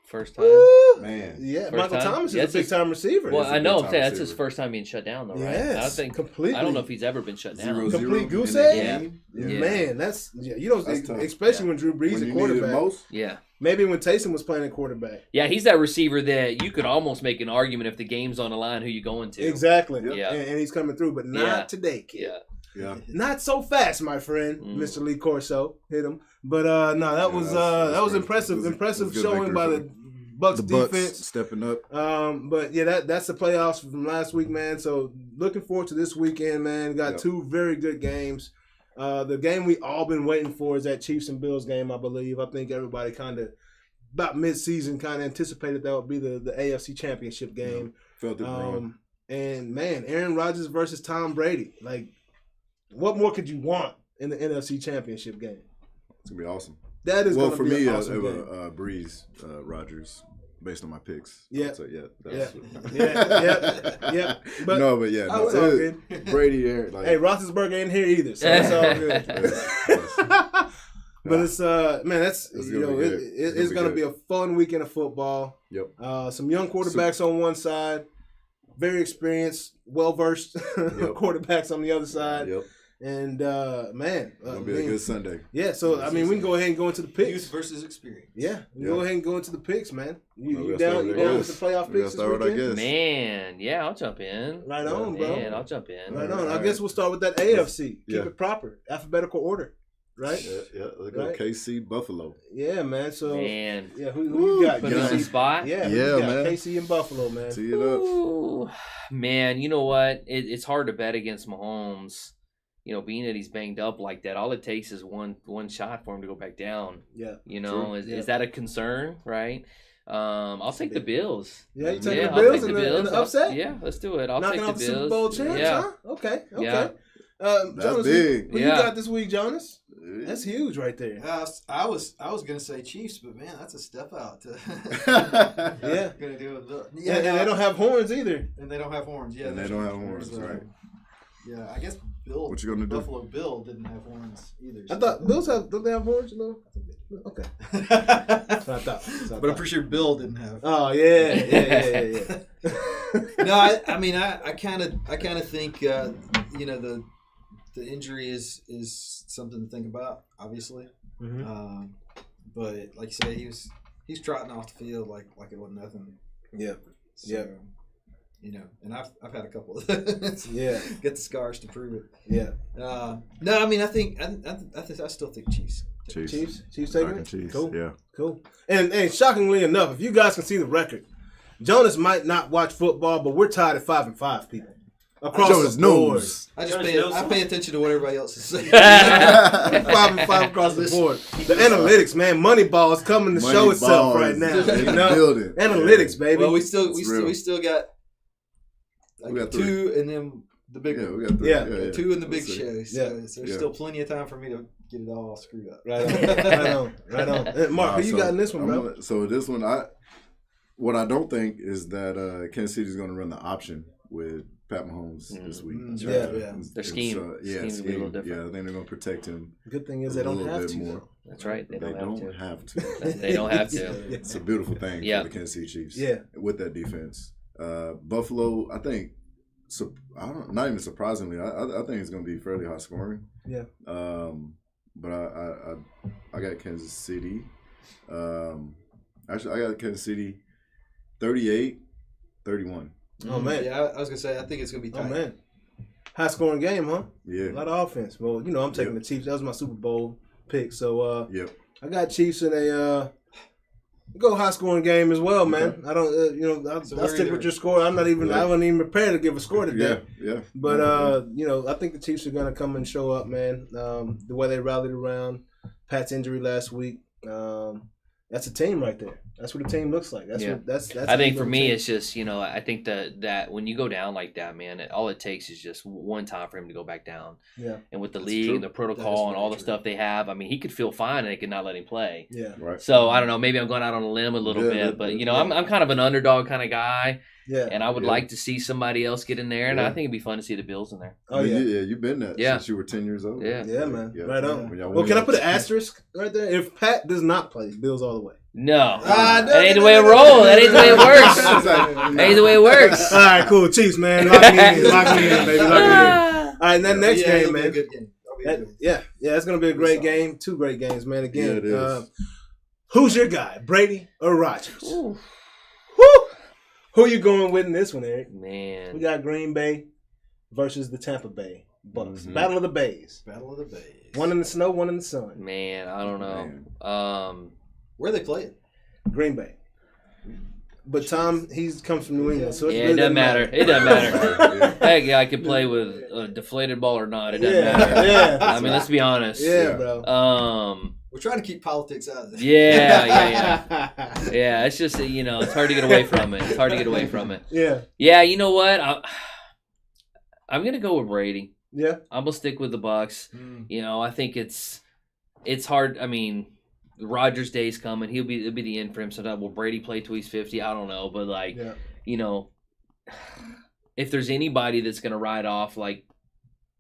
First time. Woo! Man. Yeah, First Michael time? Thomas is Yeah, a big time receiver. Well, I know. I'm big-time saying that's his receiver. first time being shut down, though, right? Yes, I think completely. I don't know if he's ever been shut down. 0-0 Complete goose in the egg? game. Yeah. Man, that's That's tough. especially when Drew Brees When is you quarterback. needed most. Yeah. Maybe when Taysom was playing at quarterback. Yeah, he's that receiver that you could almost make an argument if the game's on the line who you going to. Exactly. Yeah. And he's coming through, but not Yeah. today, kid. Yeah. Yeah. Not so fast, my friend. Mr. Lee Corso hit him, but no, that was that's impressive. great. It was a good showing victory by for the Bucks The Bucks defense. stepping up. But yeah, that's the playoffs from last week, man. So looking forward to this weekend, man. Got 2 very good games. The game we all been waiting for is that Chiefs and Bills game, I believe. I think everybody kind of about mid-season kind of anticipated that would be the AFC Championship game. Felt it growing. And man, Aaron Rodgers versus Tom Brady. Like, what more could you want in the NFC Championship game? It's gonna be awesome. That is Well, going for to be me, an awesome game. Brees, Rodgers, based on my picks. Yeah. So, yeah. Yeah. But But yeah, Oh, it's all good. Brady, Aaron, like, hey, Roethlisberger ain't here either, so it's all good. But it's man, that's It's you gonna know be good. it's gonna good. be a fun weekend of football. Yep. Some young quarterbacks on one side, very experienced, well versed quarterbacks on the other side. Yep. And man, It's gonna be a good Sunday. Yeah, so I mean, we can go ahead and go into the picks. Youth versus experience. Yeah, we can go ahead and go into the picks, man. You Well, down? You down with the Yes. playoff We gotta picks this start with our weekend? guess. Man, yeah, I'll jump in. Right on, bro. Man, I'll jump in. Right on. All I right. guess we'll start with that AFC. Keep Yeah. it proper, alphabetical order, right? Yeah. Let's go Right. KC Buffalo. Yeah, man. So Man, yeah, who you got? put me on the KC? spot. Yeah, who Yeah, you got? man. KC and Buffalo, man. Tee it up. Ooh, man, you know what? It's hard to bet against Mahomes. You know, being that he's banged up like that, all it takes is one shot for him to go back down. Yeah. You know, True. is that a concern? Right? I'll take the Bills. Yeah, you taking Yeah, the I'll Bills take in the the Bills. upset? Yeah, let's do it. I'll Knocking take off the the Bills. Super Bowl champs, Yeah. huh? Okay. Yeah. Jonas, That's big. Who you Yeah. got this week, Jonas? That's huge right there. I was gonna say Chiefs, but man, that's a step out. Yeah. Gonna do it. Yeah, and they don't have horns either. And they don't have horns. Yeah, And they there's- don't have horns, there's, right. Yeah, I guess Bill. What you gonna do? Buffalo Bill didn't have horns either. I thought Bills don't they have horns? No. Okay. but That's what I thought. I'm pretty sure Bill didn't have. Oh yeah. No, I mean, I kind of think you know the injury is something to think about, obviously. Mhm. But like you say, he's trotting off the field like it wasn't nothing. Yeah. So, Yeah. You know, and I've had a couple of those. Yeah. Get the scars to prove it. Yeah. No, I mean, I still think Chiefs. Chiefs taking Talking it. Chiefs. Cool. Yeah. Cool. And shockingly enough, if you guys can see the record, Jonas might not watch football, but we're tied at 5-5, people. Across Jonas the board. knows. I just Jonas I knows pay attention to what everybody else is saying. 5-5 across the board. The analytics, man. Moneyball is coming to show itself right now. You know? Building. Analytics, baby. Well, we It's real. still got like We got 2 and then the big Yeah, one. we got 3. Yeah. Yeah. 2 in the big Let's see. show. So, Yeah. so there's Yeah. still plenty of time for me to get it all screwed up. Right on. Mark, who you got in this one, bro? So this one, what I don't think is that Kansas City is going to run the option with Pat Mahomes this week. Yeah. Their scheme. will be a little different. Yeah, I think they're going to protect him. Good thing is a they don't little have bit to. more. That's right. They don't have to. They don't have to. It's a beautiful thing Yeah. for the Kansas City Chiefs. Yeah. With that defense, Buffalo, I think. Not even surprisingly, I think it's going to be fairly high scoring. Yeah. But I got Kansas City. Actually, I got Kansas City 38-31. Oh, man. Yeah, I was gonna say I think it's gonna be tight. Oh, man. High scoring game, huh? Yeah. A lot of offense. Well, you know, I'm taking the Chiefs. That was my Super Bowl pick. So Yep. I got Chiefs in a Go high scoring game as well, man. I don't, I'll stick with your score. I wasn't even prepared to give a score today. Yeah. But I think the Chiefs are gonna come and show up, man. The way they rallied around Pat's injury last week, that's a team right there. That's what a team looks like. That's I think for me, it's just I think that when you go down like that, man, all it takes is just one time for him to go back down. Yeah. And with the league and the protocol and all the stuff they have, I mean, he could feel fine and they could not let him play. Yeah. Right. So I don't know. Maybe I'm going out on a limb a little bit, but I'm kind of an underdog kind of guy. Yeah. And I would like to see somebody else get in there, and I think it'd be fun to see the Bills in there. Oh yeah. Yeah, you've been there since you were 10 years old. Yeah. Yeah, man. Yeah. Right on. Yeah. Well, can I put an asterisk right there? If Pat does not play, Bills all the way. No. That ain't the way it rolls. That ain't the way it works. That ain't the way it works. All right, cool. Chiefs, man. Lock me in, baby. Lock me in. All right, and that next game, man. Good game. It's gonna be a great game. Two great games, man. Again, Yeah, it is. who's your guy, Brady or Rodgers? Ooh. Woo! Who you going with in this one, Eric? Man. We got Green Bay versus the Tampa Bay Bucks. Mhm. Battle of the Bays. Battle of the Bays. One in the snow, one in the sun. Man, I don't know. Where are they playing? Green Bay. But Tom, he comes from New England, so It doesn't matter. It doesn't matter. That guy could play with a deflated ball or not. It doesn't matter. Yeah. I mean, let's be honest. Yeah, bro. We're trying to keep politics out of this. Yeah. Yeah, it's just, it's hard to get away from it. Yeah. Yeah, you know what? I'm going to go with Brady. Yeah. I'm going to stick with the Bucks. I think it's hard. I mean, Rodgers' day's coming. It'll be the end for him sometime. Will Brady play till he's 50? I don't know. But, if there's anybody that's going to ride off like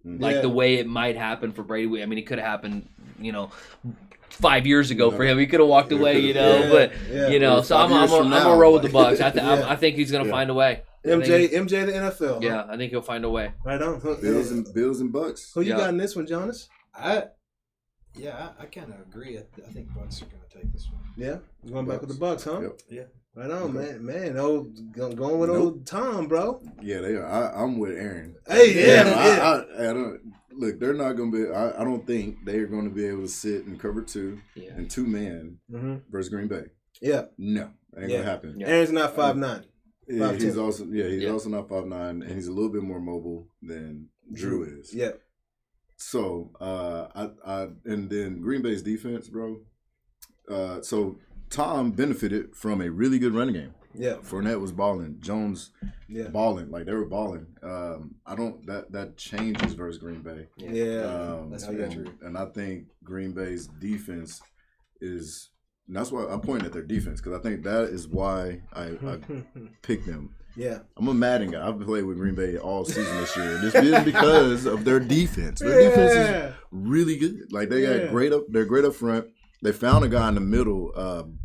the way it might happen for Brady, I mean, it could have happened, 5 years ago for him. He could have walked away, so I'm gonna roll with the Bucks. I think he's gonna find a way. MJ the NFL. Yeah, I think he'll find a way. Right on. Bills and Bucks. Who you got in this one, Jonas? I kind of agree. I think Bucks are going to take this one. Yeah, going back with the Bucks, huh? Yep. Yeah. Right on, man. Going with old Tom, bro. Yeah, they are. I'm with Aaron. Hey, I don't look. They're not going to be. I don't think they are going to be able to sit and cover two and two man versus Green Bay. Yeah. No, ain't gonna happen. Yeah. Aaron's not 5'9". Yeah, he's also not 5'9", and he's a little bit more mobile than Drew is. Yeah. So, and then Green Bay's defense, bro. So Tom benefited from a really good running game. Yeah. Fournette was balling. Jones balling. Like, they were balling. That changes versus Green Bay. Yeah. That's very true. And I think Green Bay's defense is, and that's why I'm pointing at their defense, because I think that is why I picked them. Yeah. I'm a Madden guy. I've played with Green Bay all season this year. This is because of their defense. Their defense is really good. Like, they got they're great up front. They found a guy in the middle,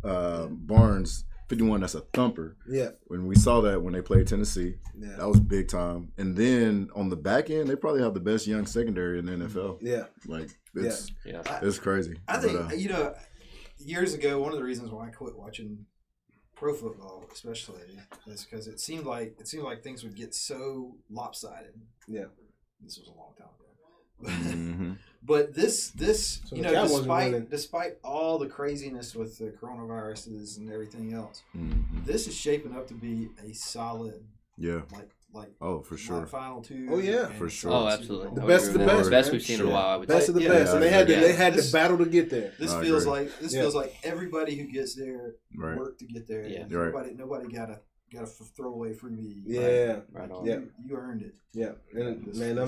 Barnes, 51, that's a thumper. Yeah. When we saw that when they played Tennessee, Yeah. that was big time. And then on the back end, they probably have the best young secondary in the NFL. Yeah. Like, it's crazy. I think, years ago, one of the reasons why I quit watching pro football, especially, is because it seemed like things would get so lopsided. Yeah. This was a long time ago. But this despite all the craziness with the coronaviruses and everything else, this is shaping up to be a solid, like for sure, final two. Oh yeah, for sure. Oh, absolutely. The best of the best. The best we've seen in a while. I would best say. of the best, and they had to battle to get there. This feels like everybody who gets there worked to get there. Yeah. Nobody got a throwaway freebie. Yeah, right on. Yeah, you earned it. Yeah, and man,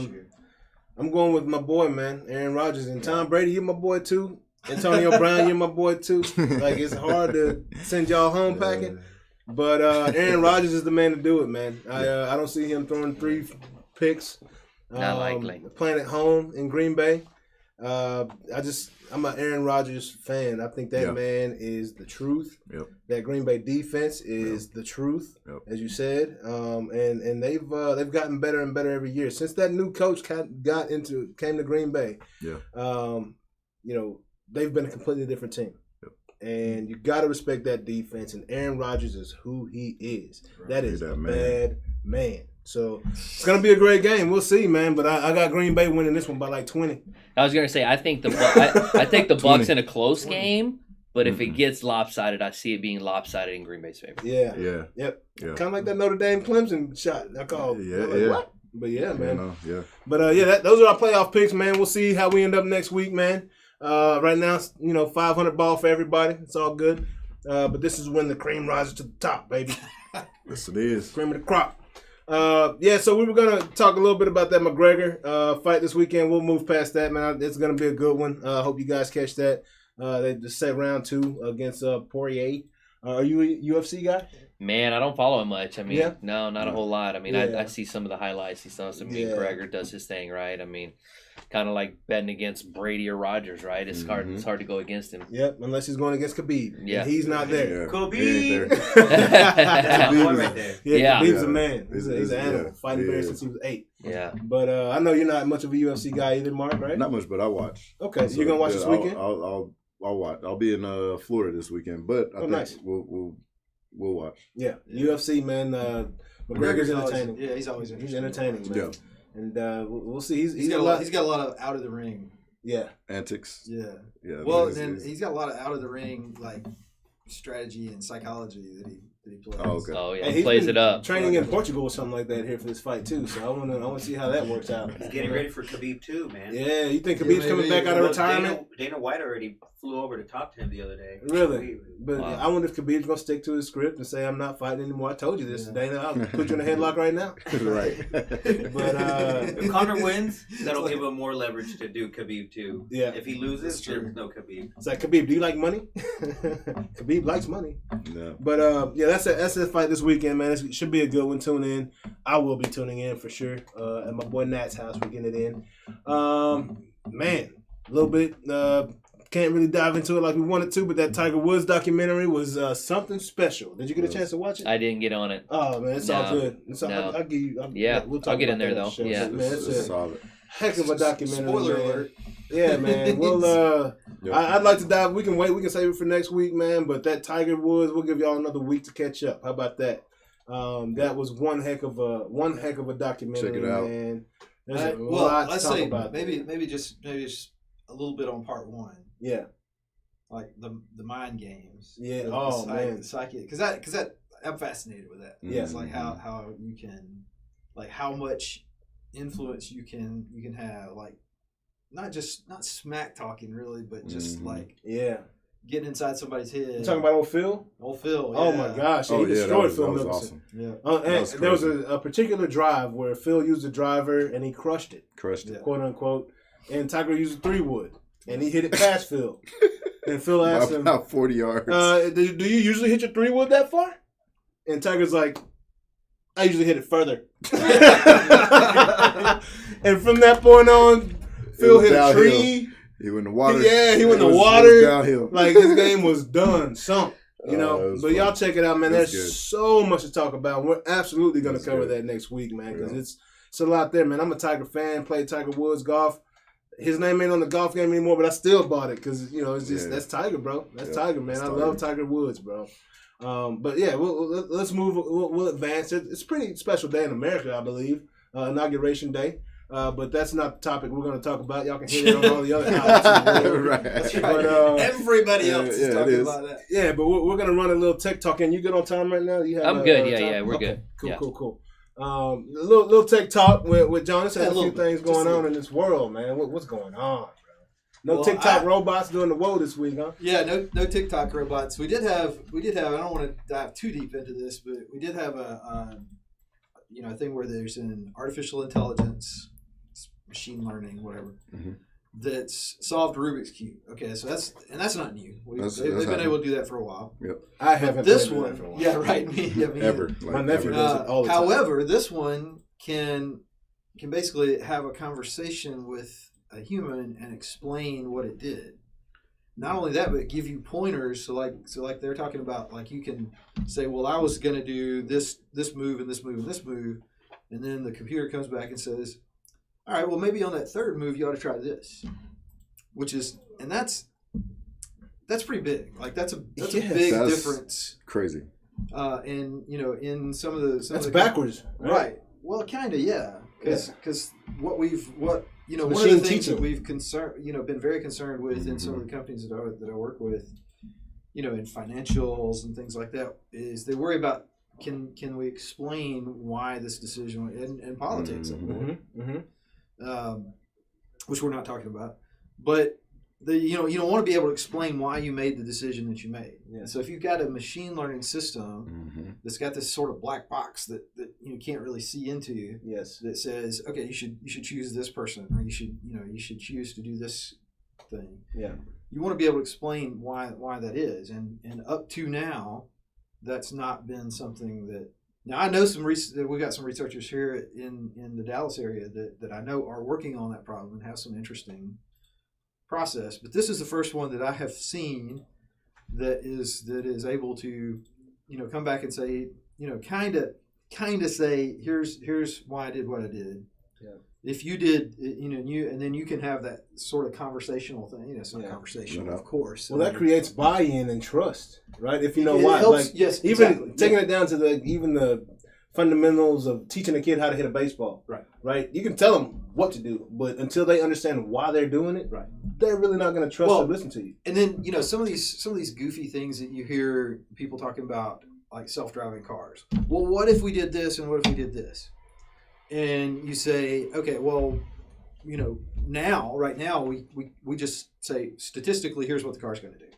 I'm going with my boy, man, Aaron Rodgers, and Tom Brady. You're my boy too. Antonio Brown, you're my boy too. Like, it's hard to send y'all home packing, but Aaron Rodgers is the man to do it, man. I don't see him throwing 3 picks. Not likely. Playing at home in Green Bay. I'm an Aaron Rodgers fan. I think that man is the truth. Yep. That Green Bay defense is the truth, as you said. And they've gotten better and better every year since that new coach came to Green Bay. Yeah. They've been a completely different team. Yep. And you got to respect that defense. And Aaron Rodgers is who he is. Right. That is a bad man. So it's gonna be a great game. We'll see, man. But I got Green Bay winning this one by like 20. I was gonna say I think the Bucks in a close game, But if it gets lopsided, I see it being lopsided in Green Bay's favor. Yeah. Yeah. Yep. Yeah. Kind of like that Notre Dame Clemson shot. I called. Yeah, Like, yeah. what? But yeah, man. Yeah. But those are our playoff picks, man. We'll see how we end up next week, man. Right now, 500 ball for everybody. It's all good. But this is when the cream rises to the top, baby. Yes, it is. Cream of the crop. So we were going to talk a little bit about that McGregor fight this weekend. We'll move past that, man. It's going to be a good one. I hope you guys catch that. They just set round 2 against Poirier. Are you a UFC guy? Man, I don't follow him much. I mean, Yeah? no, not a whole lot. I mean, Yeah. I see some of the highlights. See some Yeah. McGregor does his thing, right? I mean, kind of like betting against Brady or Rogers, right? It's hard. It's hard to go against him. Yep, unless he's going against Khabib. Yeah. And he's not there. Yeah. Khabib. He ain't there. That's my boy right there. Yeah, Khabib's Yeah. a man. He's an Yeah. animal. Fighting He very is. since he was 8. Yeah. But I know you're not much of a UFC guy either, Mark, right? Not much, but I watch. Okay, so you're going to watch this weekend? I'll watch. I'll be in Florida this weekend, but I think nice. we'll watch. Yeah, UFC, man. McGregor's entertaining. He's always interesting. He's entertaining, man. Yeah. And we'll see. He's got a lot of out of the ring. Yeah. Antics. Yeah. Yeah. Well, he's- then he's got a lot of out of the ring like strategy and psychology that he plays. Oh, okay. Oh yeah, And he he's plays been it up. Training in Portugal or something like that here for this fight too. So I want to see how that works out. He's getting ready for Khabib too, man. Yeah, you think Khabib's coming back out of Well, retirement? Dana White already flew over to talk to him the other day. Really? But Wow. I wonder if Khabib's gonna stick to his script and say, "I'm not fighting anymore." I told you this, Dana. I'll put you in a headlock right now. Right. But If Conor wins, that'll give him more leverage to do Khabib too. Yeah. If he loses, That's true. there's no Khabib. it's like, Khabib, do you like money? Khabib likes money. No. But that's the fight this weekend, man. It should be a good one. Tune in. I will be tuning in for sure. At my boy Nat's house, we're getting it in. Man, a little bit. Can't really dive into it like we wanted to, but that Tiger Woods documentary was something special. Did you get a chance to watch it? I didn't get on it. Oh man, it's all No. good. It's all, No. I'll give you. I'll talk get in about there, that though. on the show. Yeah. Man, it's a solid. heck of a documentary. Spoiler man. alert. Yeah, man. Well, Yep. I'd like to dive. We can wait. We can save it for next week, man. But that Tiger Woods, we'll give y'all another week to catch up. How about that? That was one heck of a documentary. Check it out. Man. There's a Well, lot let's to talk say about. maybe just a little bit on part 1, Yeah. like the mind games. Yeah. The Oh, man. the psyche, because that I'm fascinated with that. Yeah. It's like how you can, like how much influence you can have, like not smack talking really, but just like Yeah. getting inside somebody's head. You talking about old Phil? Old Phil? Oh yeah. my gosh! Oh, He yeah, that destroyed was Phil Mickelson. awesome. Yeah. And That was there was crazy. a particular drive where Phil used a driver and he crushed it, Crushed it. Yeah. quote unquote. And Tiger used a 3-wood and he hit it past Phil. And Phil asked him, About 40 yards. do you usually hit your 3-wood that far? And Tiger's like, I usually hit it further. And from that point on, Phil was hit a downhill. tree. He went in the water. Yeah, he went in It the was water. downhill. Like his game was done, sunk. You Oh, know, that was but fun. y'all check it out, man. That's There's good. so much to talk about. We're absolutely going to That's cover good. that next week, man, because Yeah. it's a lot there, man. I'm a Tiger fan. Played Tiger Woods golf. His name ain't on the golf game anymore, but I still bought it because it's just Yeah. that's Tiger, bro. That's Yeah, Tiger, man. that's I Tiger. love Tiger Woods, bro. But yeah, let's move. We'll advance. It's a pretty special day in America, I believe. Inauguration Day. But that's not the topic we're going to talk about. Y'all can hear it on all the other outlets. Right. That's But, right. Everybody yeah, else is yeah, it talking is. about that. Yeah, but we're gonna run a little tech talk. And you good on time right now? You have I'm good. Yeah, time? yeah, we're Okay, good. Cool, Yeah. cool. A little tech talk with Jonas. Has Yeah, a few little bit. things Just a going on little. in this world, man. What's going on, bro? No Well, TikTok robots doing the woe this week, huh? Yeah, no TikTok robots. We did have. I don't want to dive too deep into this, but we did have a thing where there's an artificial intelligence, machine learning, whatever, Mhm. that's solved Rubik's cube. Okay, so that's not new. That's They've been happened. able to do that for a while. I haven't This played with one, that for a while. yeah, right. Me Ever. either. My nephew ever. does it all the time. However, this one can basically have a conversation with a human and explain what it did. Not only that, but give you pointers. So like they're talking about, like you can say, well, I was going to do this move and this move and this move, and then the computer comes back and says, all right, well, maybe on that third move you ought to try this, and that's pretty big. Like that's a Yes, big that's difference. Crazy. And in some of the That's backwards, right? Well, kind of, yeah. Because one of the machine things teaching. that we've been very concerned with in some of the companies that I work with in financials and things like that, is they worry about can we explain why this decision in politics, which we're not talking about, but you don't want to be able to explain why you made the decision that you made. Yeah. So if you've got a machine learning system that's got this sort of black box that you can't really see into, that says, okay, you should choose this person, or you should choose to do this thing. Yeah. You want to be able to explain why that is, and up to now, that's not been something that. Now I know we got some researchers here in the Dallas area that I know are working on that problem and have some interesting process, but this is the first one that I have seen that is able to, come back and say, kind of say, here's why I did what I did. Yeah. If you did, and then you can have that sort of conversational thing. It's not conversational, of course. Well, that creates buy-in and trust, right? If you know it why, helps, yes, even exactly. taking it down to the fundamentals of teaching a kid how to hit a baseball. Right. You can tell them what to do, but until they understand why they're doing it, they're really not going to trust or listen to you. And then some of these goofy things that you hear people talking about, like self-driving cars. Well, what if we did this and what if we did this? And you say, okay, well, right now we just say statistically, here's what the car's going to do.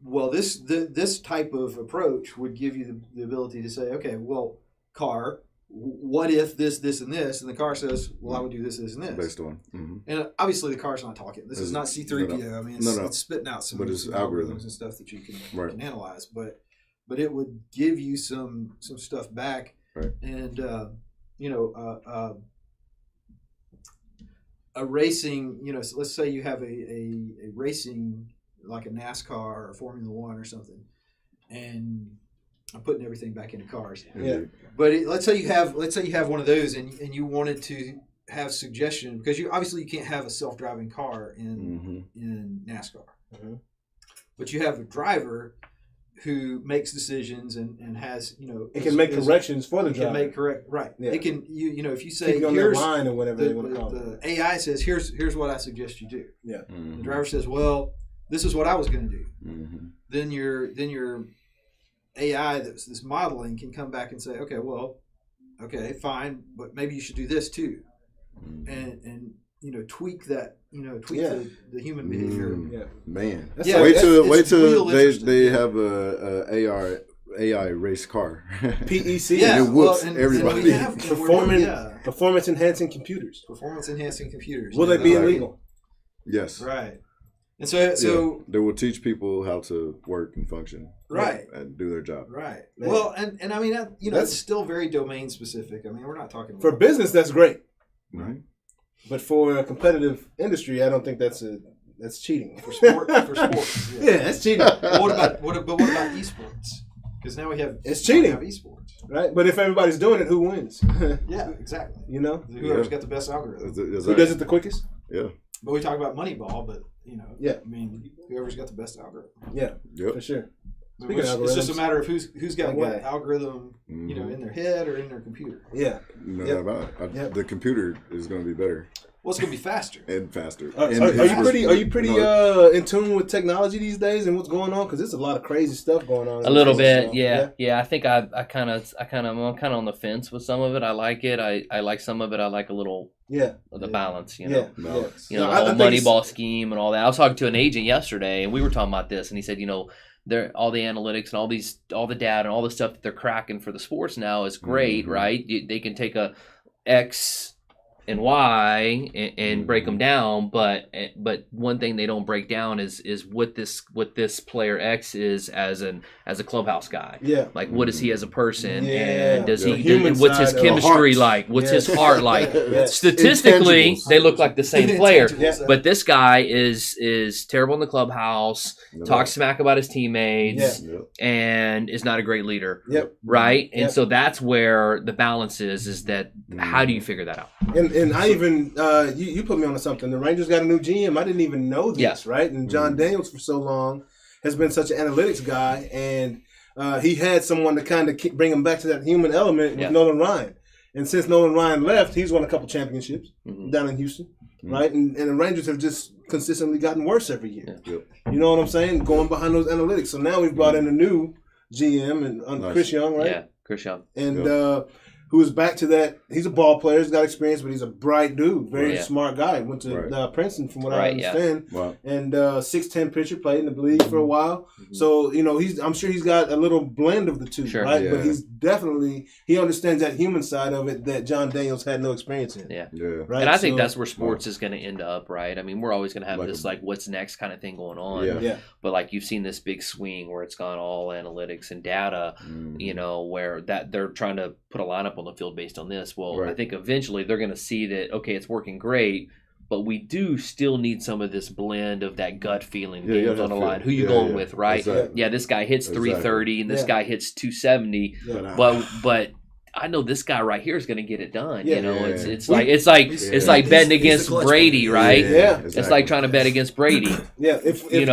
Well, this type of approach would give you the ability to say, okay, well, car, what if this, and this? And the car says, well, I would do this, and this. Based on. And obviously the car's not talking. This is not C3PO. I mean, it's spitting out some algorithms and stuff that you can analyze. But it would give you some stuff back. Right. And, a racing, so let's say you have a racing, like a NASCAR or Formula One or something, and I'm putting everything back into cars. Yeah. But let's say you have one of those, and you wanted to have suggestion, because you can't have a self-driving car in NASCAR, but you have a driver who makes decisions and has it can make corrections for the driver. Can make correct Yeah. It can if you say keep on their line or whatever they want to call it. The AI says here's what I suggest you do. Yeah. The driver says, well, this is what I was going to do. Then your AI this modeling can come back and say, okay, fine, but maybe you should do this too, and tweak that, the human behavior. Yeah, man. Wait till they have a AI race car. PEC. Yeah, it whoops everybody. Performance enhancing computers. Performance enhancing computers. Will they be illegal? Yes. Right. And so they will teach people how to work and function, and do their job. Right. Man. Well, and I mean, that's still very domain specific. I mean, we're not talking about for business. That's great, right? But for a competitive industry, I don't think that's cheating. For sports, yeah, that's cheating. What about esports? Because now we have cheating. Have esports, right? But if everybody's doing it, who wins? Yeah, exactly. Whoever's got the best algorithm. Who does it the quickest? Yeah. But we talk about Moneyball, but I mean, whoever's got the best algorithm. Yeah, for sure. It's just a matter of who's got what algorithm, in their head or in their computer. Yeah, no doubt about it. The computer is going to be better. Well, it's going to be faster and faster. Are you pretty in tune with technology these days and what's going on? Because there's a lot of crazy stuff going on. A little bit, yeah. I think I'm kind of on the fence with some of it. I like it. I like some of it. I like a little of the balance. The whole Moneyball scheme and all that. I was talking to an agent yesterday, and we were talking about this, and he said, they're all the analytics and all the data and all the stuff that they're cracking for the sports now is great, right? They can take a X and Y and break them down, but one thing they don't break down is what this player X is as a clubhouse guy. Yeah, like what is he as a person, and does he what's his chemistry like? What's his heart like? Statistically, they look like the same player, but this guy is terrible in the clubhouse, talks smack about his teammates, and is not a great leader. Right, and so that's where the balance is that how do you figure that out? And I even you put me on to something. The Rangers got a new GM. I didn't even know this, right? And John Daniels for so long has been such an analytics guy, and he had someone to kind of bring him back to that human element with Nolan Ryan. And since Nolan Ryan left, he's won a couple championships down in Houston, right? And the Rangers have just consistently gotten worse every year. Yep. You know what I'm saying? Going behind those analytics. So now we've brought in a new GM and Chris Young, right? Yeah, Chris Young. And who's back to that. He's a ball player. He's got experience, but he's a bright dude. Very smart guy. Went to Princeton, from what I understand. Yeah. Wow. And 6'10" pitcher, played in the league for a while. So, you know, I'm sure he's got a little blend of the two, right? Yeah. But he's definitely, he understands that human side of it that John Daniels had no experience in. Yeah. Right? And I think that's where sports is going to end up, right? I mean, we're always going to have this, what's next kind of thing going on. Yeah. But, like, you've seen this big swing where it's gone all analytics and data, you know, where that they're trying to put a lineup on the field based on this. Well, I think eventually they're going to see that, okay, it's working great, but we do still need some of this blend of that gut feeling games on the line. Who you going with, right? Exactly. Yeah, this guy hits 330 and this guy hits 270, but I know this guy right here is going to get it done. You know, it's like betting against Brady, right? Yeah, it's like trying to bet against Brady. If they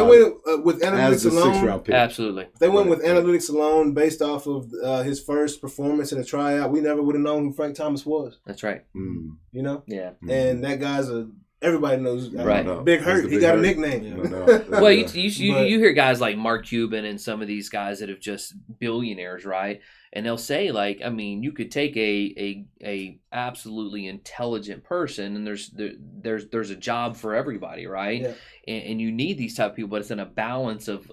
win with analytics alone, absolutely. If they went with analytics alone, based off of his first performance in a tryout, we never would have known who Frank Thomas was. That's right. You know, and that guy's everybody knows, right? Big Hurt. He got a nickname. Well, you hear guys like Mark Cuban and some of these guys that have just billionaires, right? And they'll say, like, I mean, you could take a absolutely intelligent person, and there's a job for everybody, right? Yeah. And you need these type of people, but it's in a balance of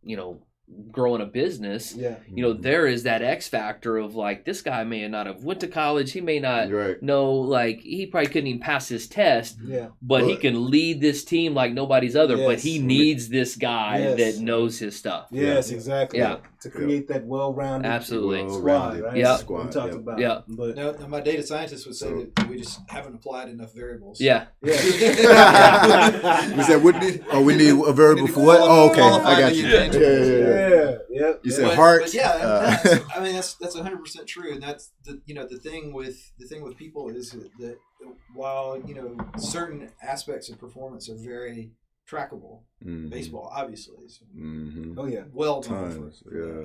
you know, growing a business. You know, there is that X factor of, like, this guy may not have went to college, he may not know, like, he probably couldn't even pass his test, but he can lead this team like nobody's other. But he needs this guy that knows his stuff. Exactly. To create that well-rounded squad, right? Squad. We talked about. But now my data scientist would say that we just haven't applied enough variables. We said, we need a variable for what? Oh, okay, I got you. You said heart. But I mean that's 100% true, and that's the thing with people is that while certain aspects of performance are very trackable, baseball obviously is well known for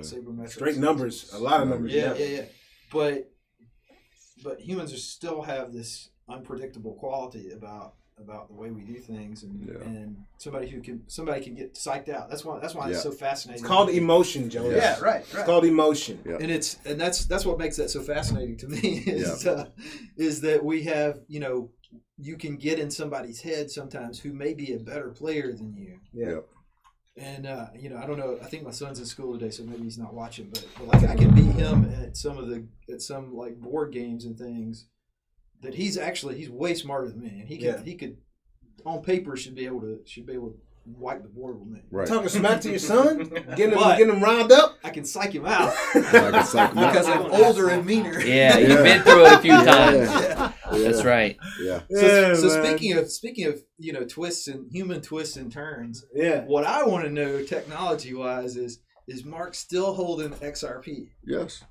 sabermetrics, straight numbers, a lot of numbers. But humans still have this unpredictable quality about the way we do things, and somebody can get psyched out. That's why it's so fascinating. It's called emotion, Jonas. Yeah, right. It's called emotion. And that's what makes that so fascinating to me is that we have, you can get in somebody's head sometimes who may be a better player than you. And I don't know. I think my son's in school today, so maybe he's not watching. But like I can beat him at some like board games and things. That he's way smarter than me, and he could on paper should be able to wipe the board with me. Right. Talking smack to your son, getting him riled up. I can psych him out because I'm older and meaner. Yeah, you've been through it a few times. That's right. So speaking of twists and human twists and turns. What I want to know technology wise is Mark still holding XRP? Yes.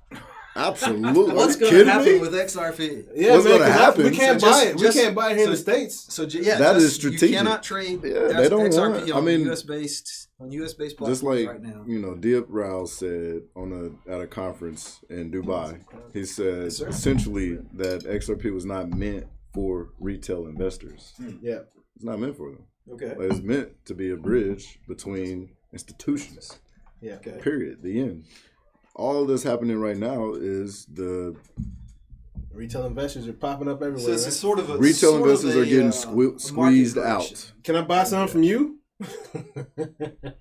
Absolutely. What's going to happen with XRP? What's going to happen? We can't buy it. We can't buy it here in the States. So that is strategic. You cannot trade they don't XRP want, on US based platforms just like, right now. Diep Rouse said at a conference in Dubai. He said essentially that XRP was not meant for retail investors. It's not meant for them. Okay. But it's meant to be a bridge between institutions. Period. The end. All of this happening right now is the retail investors are popping up everywhere. So it's sort of retail investors are getting squeezed out. Can I buy some from you? We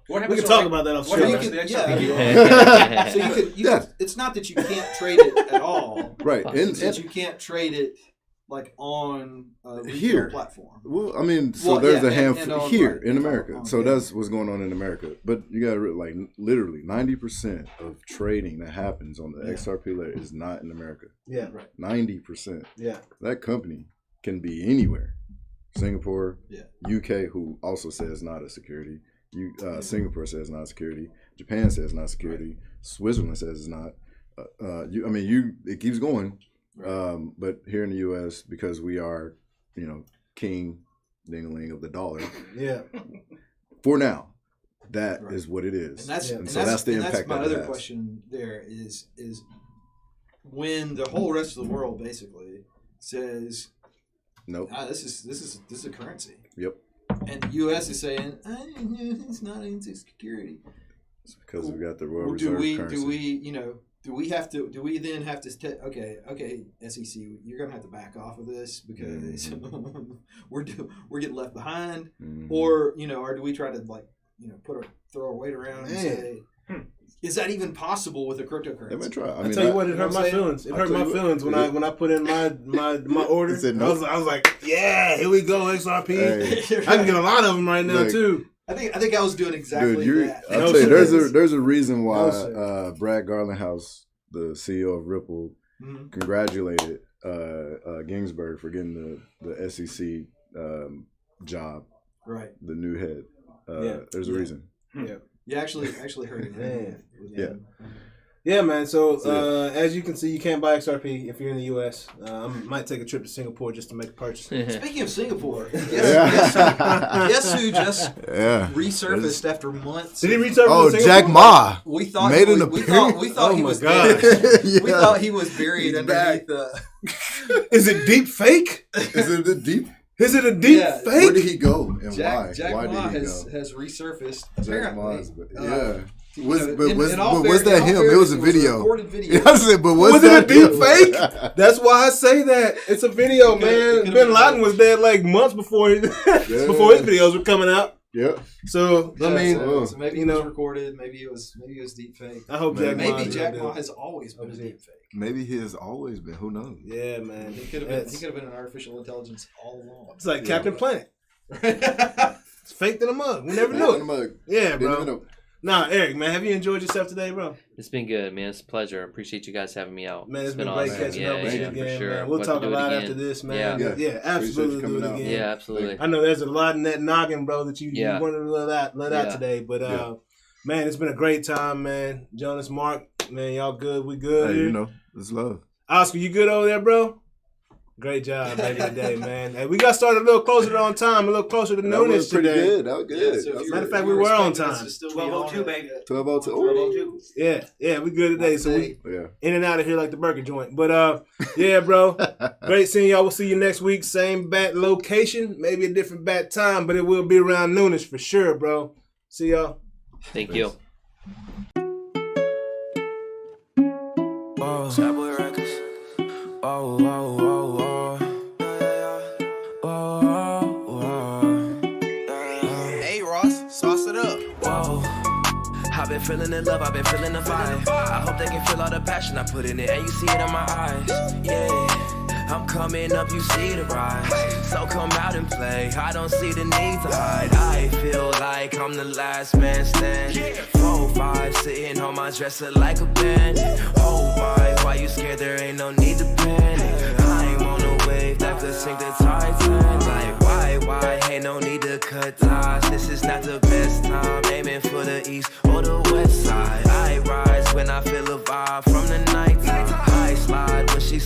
can talk about that off So it's not that you can't trade it at all. Right. It's that you can't trade it like on a retail platform. Well, I mean, there's a handful here in America. So that's what's going on in America. But you got to literally 90% of trading that happens on the XRP layer is not in America. 90%. That company can be anywhere. Singapore, UK, who also says not a security. Singapore says not a security. Japan says not security. Switzerland says it's not. It keeps going. But here in the U.S., because we are, king ding-a-ling of the dollar. For now, that is what it is. And that's the impact. That's my other question. There is when the whole rest of the world basically says, Nope. this is a currency. Yep. And the U.S. is saying it's not insecurity. It's because we got the World Or Reserve currency. do we then have to okay, SEC, you're gonna have to back off of this because we're getting left behind, or do we try to throw our weight around and say, is that even possible with a cryptocurrency? They might try. I tell you what, it hurt my feelings. It hurt my feelings when I put in my order. Said no. I was like, yeah, here we go, XRP. Hey. I can get a lot of them right now too. I think I was doing exactly that. I'll tell you, there's a reason why Brad Garlinghouse, the CEO of Ripple, congratulated Ginsburg for getting the SEC job. Right. The new head. There's a reason. Yeah. You actually heard it. Man. Yeah. Yeah, man. So as you can see, you can't buy XRP if you're in the U.S. I might take a trip to Singapore just to make a purchase. Speaking of Singapore, guess who just resurfaced after months? Did he resurface? Oh, in Singapore? Jack Ma. We thought made an we appearance. thought Oh he my was God. buried. Yeah. We thought he was buried underneath the. Is it deep fake? Is it the deep? Is it a deep fake? Where did he go and why? Jack Why Ma did he go? has resurfaced. Jack Apparently, Ma's, but in all was that fairness, him? It was a a video. recorded video. I said, but Was that it a deep him? fake? That's why I say that. It's a video, man. Bin Laden was dead like months before his videos were coming out. Yep. So Yeah, I mean, so maybe it was recorded. Maybe it was deep fake. I hope Jack Ma. Maybe Jack Ma has always been a deep fake. Maybe he has always been. Who knows? Yeah, man. He could have been an artificial intelligence all along. It's like Captain Planet. It's faked in a mug. We never knew it. Yeah, bro. Nah, Eric, man, have you enjoyed yourself today, bro? It's been good, man. It's a pleasure. I appreciate you guys having me out. Man, it's been awesome. great catching up with you again, for sure. man. We'll talk a lot after this, man. Yeah, absolutely do it again. Yeah, absolutely. I know there's a lot in that noggin, bro, that you wanted to let out today. But, man, it's been a great time, man. Jonas, Mark, man, y'all good? We good? Hey, it's love. Oscar, you good over there, bro? Great job, baby, today, man. Hey, we got started a little closer on time, a little closer to Noonish today. That was good. So matter of fact, we were on time. 12:02, baby. 12:02. Yeah, we good today. So we in and out of here like the burger joint. But yeah, bro, great seeing y'all. We'll see you next week. Same bat location, maybe a different bat time, but it will be around Noonish for sure, bro. See y'all. Thank you. I've been feeling the love, I've been feeling the vibe. I hope they can feel all the passion I put in it, and you see it in my eyes. Yeah, I'm coming up, you see the rise. So come out and play, I don't see the need to hide. I feel like I'm the last man standing. 4-5, sitting on my dresser like a band. Oh my, why you scared? There ain't no need to panic. I'm on a wave that could sink the Titanic. Like why? Ain't no need to cut ties. This is not the best time. Aiming for the east or the west side. I rise when I feel a vibe from the nighttime. I slide when she